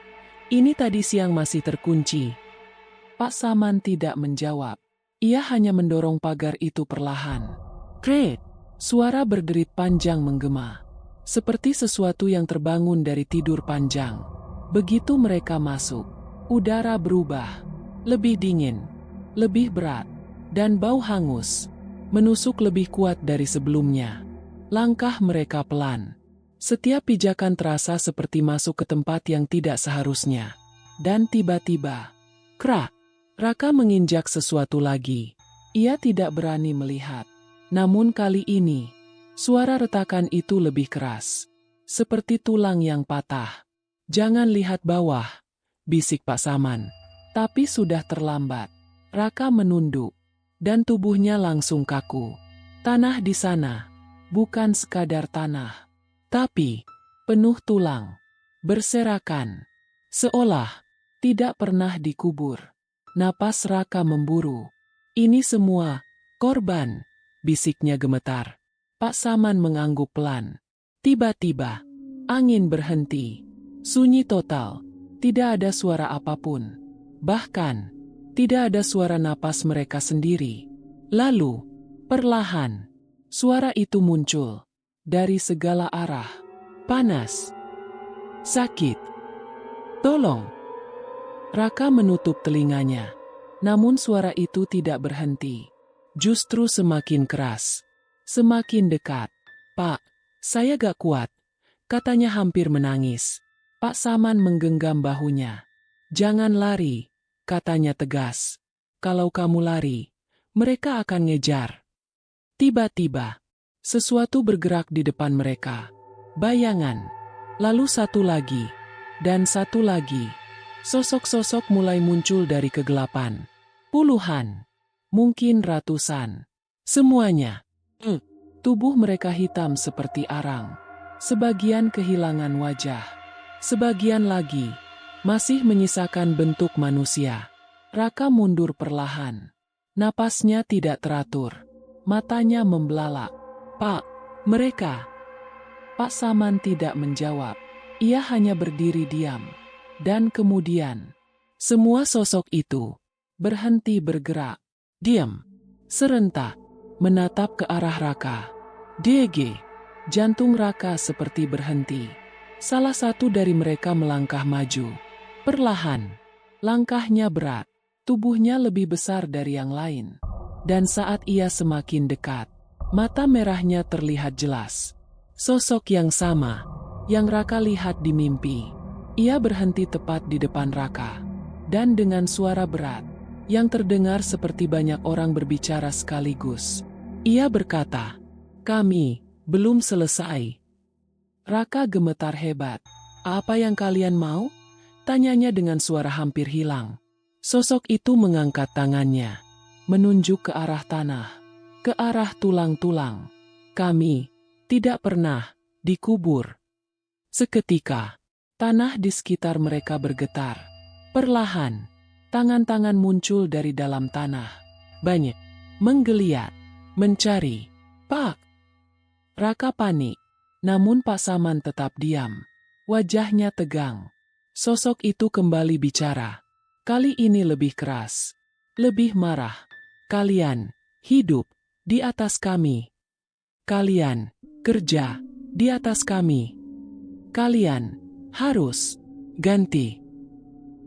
Ini tadi siang masih terkunci. Pak Saman tidak menjawab. Ia hanya mendorong pagar itu perlahan. Kret! Suara berderit panjang menggema. Seperti sesuatu yang terbangun dari tidur panjang. Begitu mereka masuk, udara berubah. Lebih dingin, lebih berat, dan bau hangus. Menusuk lebih kuat dari sebelumnya. Langkah mereka pelan. Setiap pijakan terasa seperti masuk ke tempat yang tidak seharusnya. Dan tiba-tiba, krak! Raka menginjak sesuatu lagi. Ia tidak berani melihat. Namun kali ini, suara retakan itu lebih keras. Seperti tulang yang patah. Jangan lihat bawah, bisik Pak Saman. Tapi sudah terlambat. Raka menunduk. Dan tubuhnya langsung kaku. Tanah di sana, bukan sekadar tanah. Tapi, penuh tulang, berserakan, seolah tidak pernah dikubur. Napas Raka memburu. Ini semua, korban, bisiknya gemetar. Pak Saman mengangguk pelan. Tiba-tiba, angin berhenti. Sunyi total, tidak ada suara apapun. Bahkan, tidak ada suara napas mereka sendiri. Lalu, perlahan, suara itu muncul. Dari segala arah. Panas. Sakit. Tolong. Raka menutup telinganya. Namun suara itu tidak berhenti. Justru semakin keras. Semakin dekat. Pak, saya gak kuat. Katanya hampir menangis. Pak Saman menggenggam bahunya. Jangan lari, katanya tegas. Kalau kamu lari, mereka akan ngejar. Tiba-tiba, sesuatu bergerak di depan mereka. Bayangan. Lalu satu lagi. Dan satu lagi. Sosok-sosok mulai muncul dari kegelapan. Puluhan. Mungkin ratusan. Semuanya. Tubuh mereka hitam seperti arang. Sebagian kehilangan wajah. Sebagian lagi masih menyisakan bentuk manusia. Raka mundur perlahan. Napasnya tidak teratur. Matanya membelalak. Pak, mereka. Pak Saman tidak menjawab. Ia hanya berdiri diam. Dan kemudian, semua sosok itu berhenti bergerak. Diam. Serentak. Menatap ke arah Raka. DG. Jantung Raka seperti berhenti. Salah satu dari mereka melangkah maju. Perlahan. Langkahnya berat. Tubuhnya lebih besar dari yang lain. Dan saat ia semakin dekat, mata merahnya terlihat jelas. Sosok yang sama, yang Raka lihat di mimpi. Ia berhenti tepat di depan Raka. Dan dengan suara berat, yang terdengar seperti banyak orang berbicara sekaligus. Ia berkata, kami belum selesai. Raka gemetar hebat. Apa yang kalian mau? Tanyanya dengan suara hampir hilang. Sosok itu mengangkat tangannya, menunjuk ke arah tanah, ke arah tulang-tulang. Kami tidak pernah dikubur. Seketika, tanah di sekitar mereka bergetar. Perlahan, tangan-tangan muncul dari dalam tanah. Banyak menggeliat, mencari. Pak! Raka panik, namun Pak Saman tetap diam. Wajahnya tegang. Sosok itu kembali bicara. Kali ini lebih keras, lebih marah. Kalian hidup di atas kami. Kalian kerja di atas kami. Kalian harus ganti.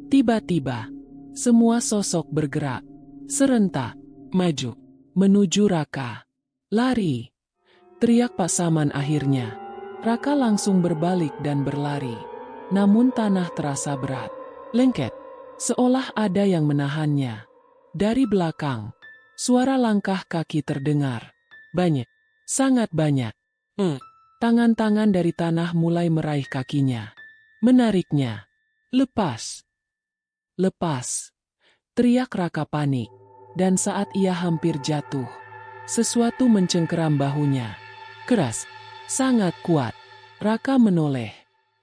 Tiba-tiba, semua sosok bergerak. Serentak, maju, menuju Raka. Lari. Teriak Pak Saman akhirnya. Raka langsung berbalik dan berlari. Namun tanah terasa berat. Lengket. Seolah ada yang menahannya. Dari belakang, suara langkah kaki terdengar. Banyak, sangat banyak. Tangan-tangan dari tanah mulai meraih kakinya. Menariknya. Lepas. Lepas. Teriak Raka panik. Dan saat ia hampir jatuh, sesuatu mencengkeram bahunya. Keras, sangat kuat. Raka menoleh.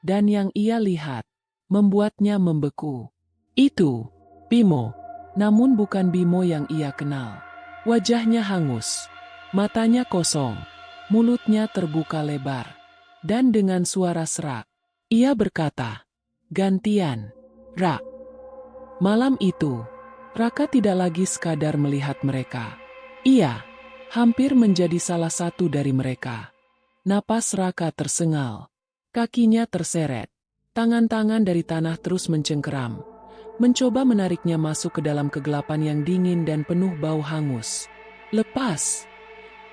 Dan yang ia lihat, membuatnya membeku. Itu, Bimo. Namun bukan Bimo yang ia kenal. Wajahnya hangus. Matanya kosong. Mulutnya terbuka lebar. Dan dengan suara serak, ia berkata, gantian. Rak. Malam itu, Raka tidak lagi sekadar melihat mereka. Ia hampir menjadi salah satu dari mereka. Napas Raka tersengal. Kakinya terseret. Tangan-tangan dari tanah terus mencengkeram. Mencoba menariknya masuk ke dalam kegelapan yang dingin dan penuh bau hangus. Lepas!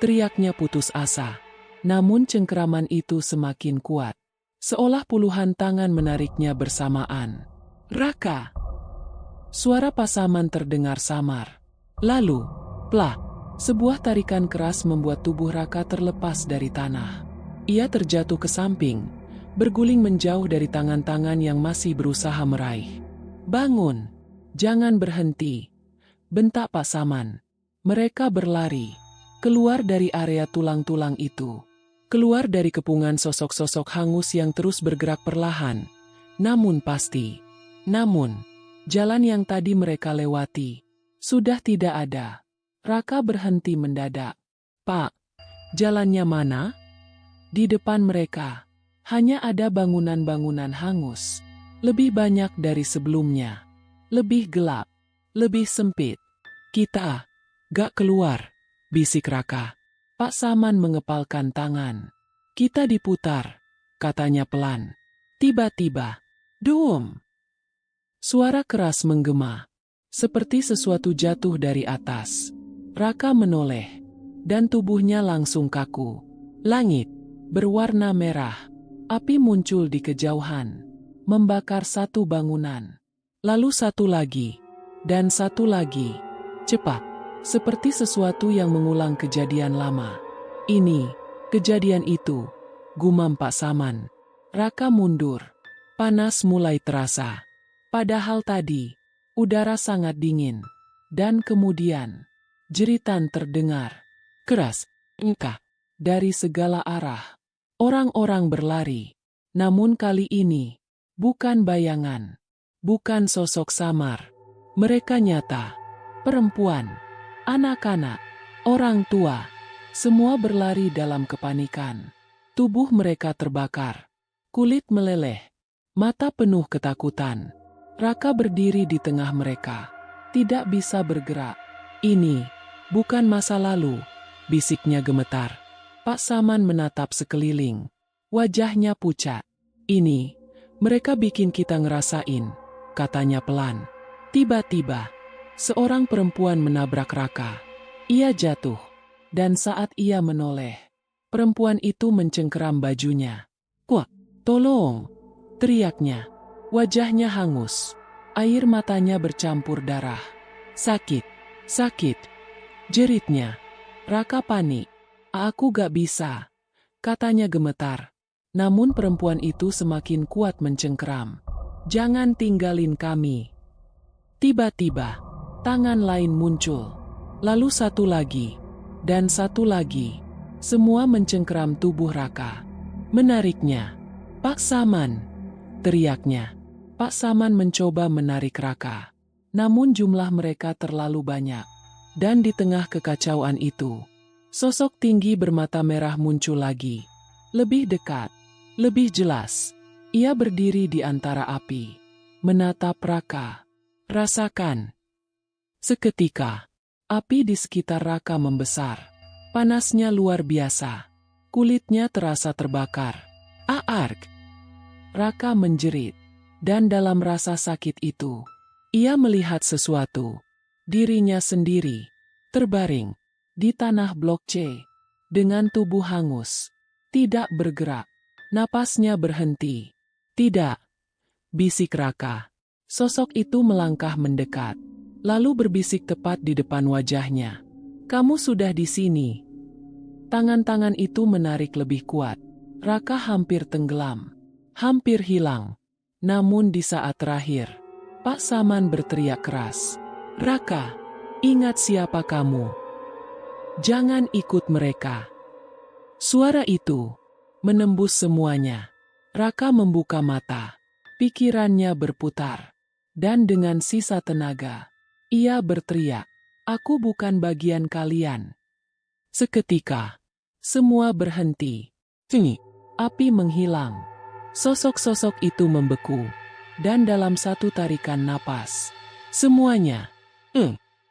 Teriaknya putus asa. Namun cengkeraman itu semakin kuat. Seolah puluhan tangan menariknya bersamaan. Raka! Suara Pasaman terdengar samar. Lalu, plak! Sebuah tarikan keras membuat tubuh Raka terlepas dari tanah. Ia terjatuh ke samping, berguling menjauh dari tangan-tangan yang masih berusaha meraih. Bangun! Jangan berhenti! Bentak Pasaman. Mereka berlari. Keluar dari area tulang-tulang itu. Keluar dari kepungan sosok-sosok hangus yang terus bergerak perlahan. Namun pasti. Namun, jalan yang tadi mereka lewati sudah tidak ada. Raka berhenti mendadak. Pak, jalannya mana? Di depan mereka, hanya ada bangunan-bangunan hangus. Lebih banyak dari sebelumnya. Lebih gelap. Lebih sempit. Kita gak keluar, bisik Raka. Pak Saman mengepalkan tangan. Kita diputar, katanya pelan. Tiba-tiba, duum! Suara keras menggema, seperti sesuatu jatuh dari atas. Raka menoleh, dan tubuhnya langsung kaku. Langit berwarna merah. Api muncul di kejauhan, membakar satu bangunan. Lalu satu lagi, dan satu lagi. Cepat, seperti sesuatu yang mengulang kejadian lama. Ini, kejadian itu, gumam Pak Saman. Raka mundur. Panas mulai terasa. Padahal tadi, udara sangat dingin. Dan kemudian, jeritan terdengar. Keras, engkah, dari segala arah. Orang-orang berlari. Namun kali ini, bukan bayangan. Bukan sosok samar. Mereka nyata. Perempuan, anak-anak, orang tua. Semua berlari dalam kepanikan. Tubuh mereka terbakar. Kulit meleleh. Mata penuh ketakutan. Raka berdiri di tengah mereka. Tidak bisa bergerak. Ini bukan masa lalu, bisiknya gemetar. Pak Saman menatap sekeliling. Wajahnya pucat. Ini, mereka bikin kita ngerasain, katanya pelan. Tiba-tiba, seorang perempuan menabrak Raka. Ia jatuh. Dan saat ia menoleh, perempuan itu mencengkeram bajunya. Kuak, tolong! Teriaknya. Wajahnya hangus. Air matanya bercampur darah. Sakit, sakit. Jeritnya. Raka panik. Aku gak bisa, katanya gemetar. Namun perempuan itu semakin kuat mencengkeram. Jangan tinggalin kami. Tiba-tiba, tangan lain muncul. Lalu satu lagi. Dan satu lagi. Semua mencengkeram tubuh Raka. Menariknya. Pak Saman! Teriaknya. Pak Saman mencoba menarik Raka. Namun jumlah mereka terlalu banyak. Dan di tengah kekacauan itu, sosok tinggi bermata merah muncul lagi. Lebih dekat. Lebih jelas. Ia berdiri di antara api. Menatap Raka. Rasakan. Seketika, api di sekitar Raka membesar. Panasnya luar biasa. Kulitnya terasa terbakar. Aarg! Raka menjerit. Dan dalam rasa sakit itu, ia melihat sesuatu. Dirinya sendiri, terbaring, di tanah blok C. Dengan tubuh hangus. Tidak bergerak. Napasnya berhenti. Tidak. Bisik Raka. Sosok itu melangkah mendekat. Lalu berbisik tepat di depan wajahnya. Kamu sudah di sini. Tangan-tangan itu menarik lebih kuat. Raka hampir tenggelam. Hampir hilang. Namun di saat terakhir, Pak Saman berteriak keras. Raka, ingat siapa kamu. Jangan ikut mereka. Suara itu menembus semuanya. Raka membuka mata. Pikirannya berputar. Dan dengan sisa tenaga, ia berteriak. Aku bukan bagian kalian. Seketika, semua berhenti. Api menghilang. Sosok-sosok itu membeku. Dan dalam satu tarikan napas, semuanya,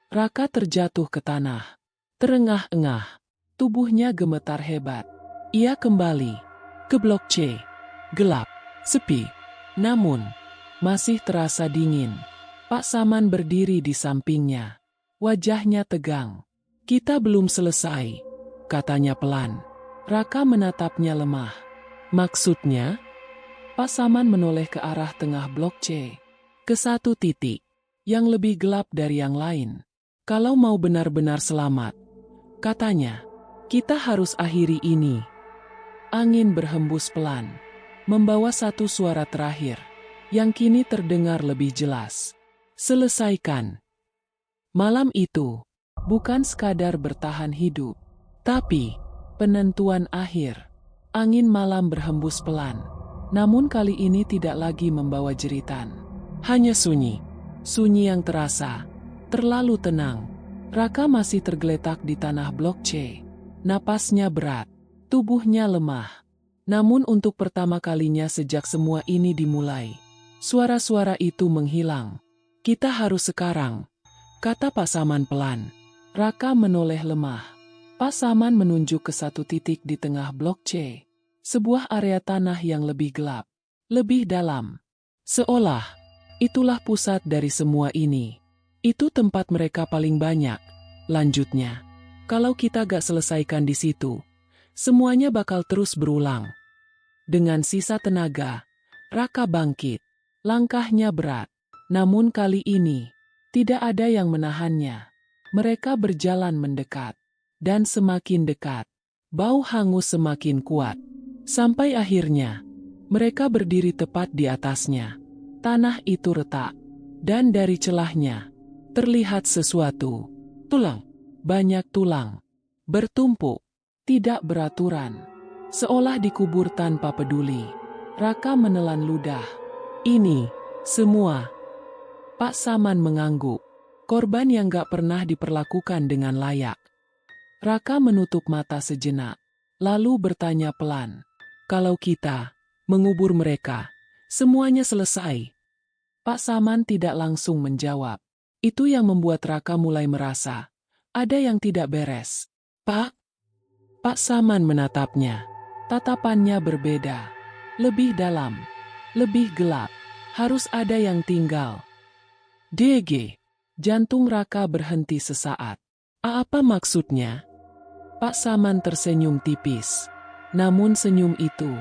Raka terjatuh ke tanah. Terengah-engah, tubuhnya gemetar hebat. Ia kembali ke blok C. Gelap, sepi, namun masih terasa dingin. Pak Saman berdiri di sampingnya. Wajahnya tegang. "Kita belum selesai," katanya pelan. Raka menatapnya lemah. "Maksudnya?" Pak Saman menoleh ke arah tengah blok C. Ke satu titik yang lebih gelap dari yang lain. "Kalau mau benar-benar selamat," katanya, "kita harus akhiri ini." Angin berhembus pelan, membawa satu suara terakhir, yang kini terdengar lebih jelas. "Selesaikan." Malam itu, bukan sekadar bertahan hidup, tapi penentuan akhir. Angin malam berhembus pelan, namun kali ini tidak lagi membawa jeritan. Hanya sunyi. Sunyi yang terasa terlalu tenang. Raka masih tergeletak di tanah blok C. Napasnya berat, tubuhnya lemah. Namun untuk pertama kalinya sejak semua ini dimulai, suara-suara itu menghilang. "Kita harus sekarang," kata Pak Saman pelan. Raka menoleh lemah. Pak Saman menunjuk ke satu titik di tengah blok C. Sebuah area tanah yang lebih gelap, lebih dalam. Seolah itulah pusat dari semua ini. "Itu tempat mereka paling banyak," lanjutnya. "Kalau kita gak selesaikan di situ, semuanya bakal terus berulang." Dengan sisa tenaga, Raka bangkit. Langkahnya berat, namun kali ini tidak ada yang menahannya. Mereka berjalan mendekat, dan semakin dekat, bau hangus semakin kuat. Sampai akhirnya, mereka berdiri tepat di atasnya. Tanah itu retak, dan dari celahnya terlihat sesuatu. Tulang, banyak tulang, bertumpuk, tidak beraturan. Seolah dikubur tanpa peduli. Raka menelan ludah. "Ini semua." Pak Saman mengangguk. Korban yang gak pernah diperlakukan dengan layak. Raka menutup mata sejenak, lalu bertanya pelan, "Kalau kita mengubur mereka, semuanya selesai?" Pak Saman tidak langsung menjawab. Itu yang membuat Raka mulai merasa ada yang tidak beres. "Pak?" Pak Saman menatapnya. Tatapannya berbeda, lebih dalam, lebih gelap. "Harus ada yang tinggal." "DG." Jantung Raka berhenti sesaat. Apa maksudnya?" Pak Saman tersenyum tipis. Namun senyum itu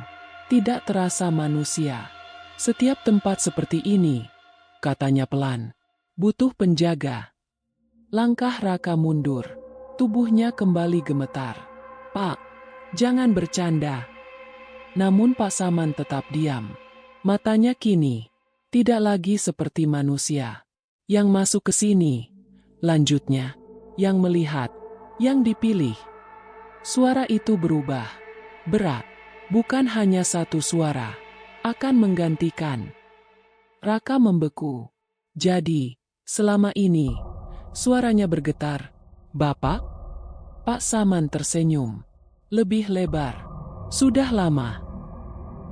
tidak terasa manusia. "Setiap tempat seperti ini," katanya pelan, "butuh penjaga." Langkah Raka mundur. Tubuhnya kembali gemetar. "Pak, jangan bercanda." Namun Pak Saman tetap diam. Matanya kini tidak lagi seperti manusia. "Yang masuk ke sini," lanjutnya, "yang melihat, yang dipilih." Suara itu berubah. Berat. Bukan hanya satu suara. Akan menggantikan. Raka membeku. "Jadi, selama ini," suaranya bergetar, "Bapak?" Pak Saman tersenyum. Lebih lebar. "Sudah lama."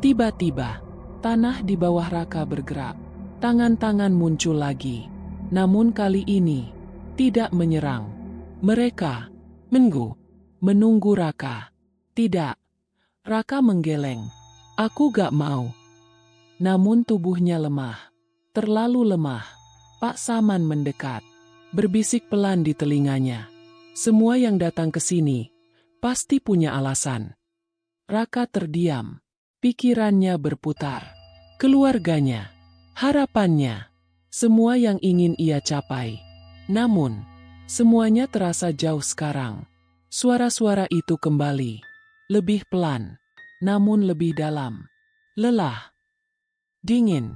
Tiba-tiba, tanah di bawah Raka bergerak. Tangan-tangan muncul lagi. Namun kali ini, tidak menyerang. Mereka menunggu Raka. "Tidak." Raka menggeleng. "Aku gak mau." Namun tubuhnya lemah. Terlalu lemah. Pak Saman mendekat. Berbisik pelan di telinganya. "Semua yang datang ke sini pasti punya alasan." Raka terdiam. Pikirannya berputar. Keluarganya, harapannya, semua yang ingin ia capai. Namun, semuanya terasa jauh sekarang. Suara-suara itu kembali. Lebih pelan, namun lebih dalam. Lelah. Dingin.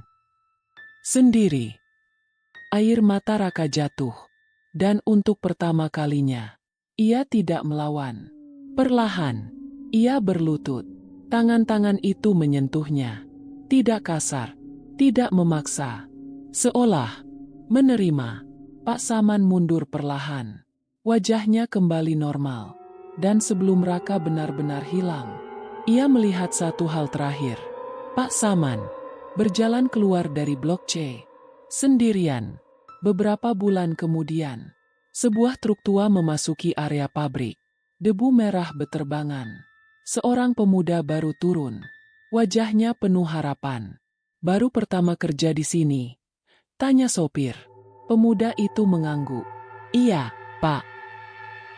Sendiri. Air mata Raka jatuh. Dan untuk pertama kalinya, ia tidak melawan. Perlahan, ia berlutut. Tangan-tangan itu menyentuhnya. Tidak kasar, tidak memaksa. Seolah menerima. Pak Saman mundur perlahan. Wajahnya kembali normal. Dan sebelum Raka benar-benar hilang, ia melihat satu hal terakhir. Pak Saman berjalan keluar dari Blok C. Sendirian. Beberapa bulan kemudian, sebuah truk tua memasuki area pabrik. Debu merah beterbangan. Seorang pemuda baru turun. Wajahnya penuh harapan. "Baru pertama kerja di sini?" tanya sopir. Pemuda itu mengangguk. "Iya, Pak."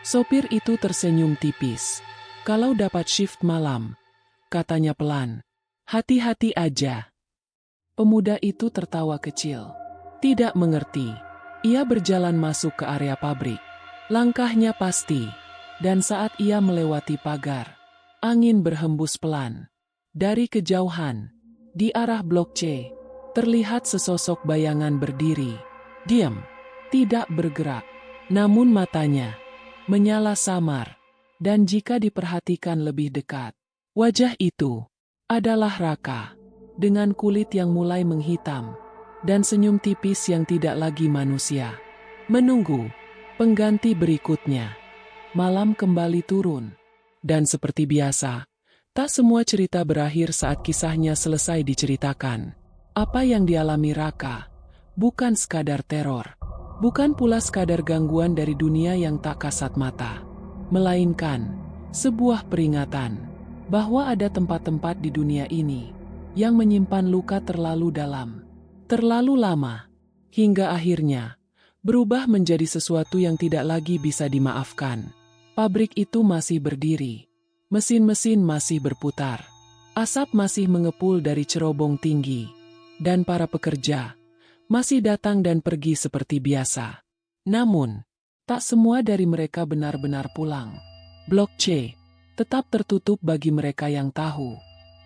Sopir itu tersenyum tipis. "Kalau dapat shift malam," katanya pelan. "Hati-hati aja." Pemuda itu tertawa kecil. Tidak mengerti. Ia berjalan masuk ke area pabrik. Langkahnya pasti. Dan saat ia melewati pagar, angin berhembus pelan. Dari kejauhan, di arah Blok C, terlihat sesosok bayangan berdiri. Diam. Tidak bergerak. Namun matanya menyala samar. Dan jika diperhatikan lebih dekat, wajah itu adalah Raka. Dengan kulit yang mulai menghitam. Dan senyum tipis yang tidak lagi manusia. Menunggu pengganti berikutnya. Malam kembali turun. Dan seperti biasa, tak semua cerita berakhir saat kisahnya selesai diceritakan. Apa yang dialami Raka bukan sekadar teror. Bukan pula sekadar gangguan dari dunia yang tak kasat mata. Melainkan sebuah peringatan bahwa ada tempat-tempat di dunia ini yang menyimpan luka terlalu dalam. Terlalu lama, hingga akhirnya berubah menjadi sesuatu yang tidak lagi bisa dimaafkan. Pabrik itu masih berdiri, mesin-mesin masih berputar, asap masih mengepul dari cerobong tinggi, dan para pekerja masih datang dan pergi seperti biasa. Namun, tak semua dari mereka benar-benar pulang. Blok C tetap tertutup bagi mereka yang tahu,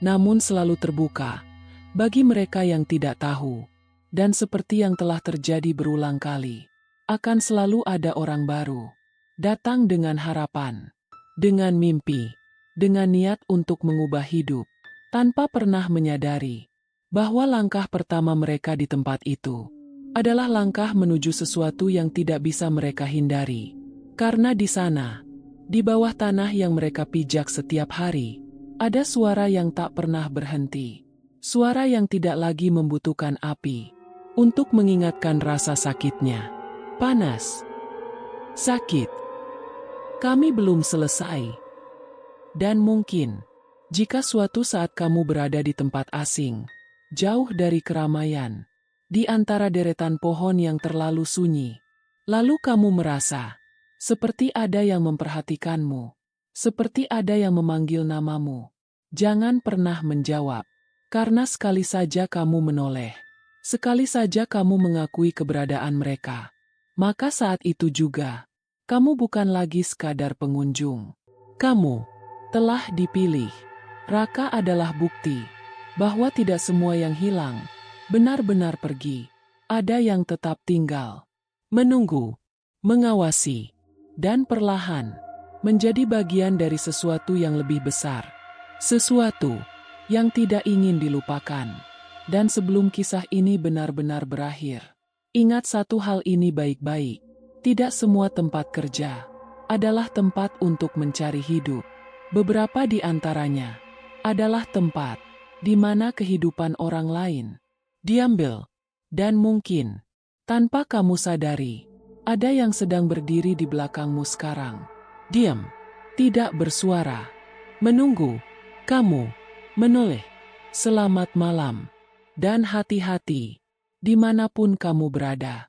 namun selalu terbuka bagi mereka yang tidak tahu. Dan seperti yang telah terjadi berulang kali, akan selalu ada orang baru datang dengan harapan, dengan mimpi, dengan niat untuk mengubah hidup, tanpa pernah menyadari bahwa langkah pertama mereka di tempat itu adalah langkah menuju sesuatu yang tidak bisa mereka hindari. Karena di sana, di bawah tanah yang mereka pijak setiap hari, ada suara yang tak pernah berhenti. Suara yang tidak lagi membutuhkan api untuk mengingatkan rasa sakitnya. Panas. Sakit. Kami belum selesai. Dan mungkin, jika suatu saat kamu berada di tempat asing, jauh dari keramaian, di antara deretan pohon yang terlalu sunyi, lalu kamu merasa seperti ada yang memperhatikanmu, seperti ada yang memanggil namamu, jangan pernah menjawab, karena sekali saja kamu menoleh, sekali saja kamu mengakui keberadaan mereka, maka saat itu juga, kamu bukan lagi sekadar pengunjung. Kamu telah dipilih. Raka adalah bukti bahwa tidak semua yang hilang benar-benar pergi. Ada yang tetap tinggal, menunggu, mengawasi, dan perlahan menjadi bagian dari sesuatu yang lebih besar. Sesuatu yang tidak ingin dilupakan. Dan sebelum kisah ini benar-benar berakhir, ingat satu hal ini baik-baik. Tidak semua tempat kerja adalah tempat untuk mencari hidup. Beberapa di antaranya adalah tempat di mana kehidupan orang lain diambil. Dan mungkin, tanpa kamu sadari, ada yang sedang berdiri di belakangmu sekarang. Diam, tidak bersuara, menunggu kamu menoleh. Selamat malam. Dan hati-hati, dimanapun kamu berada.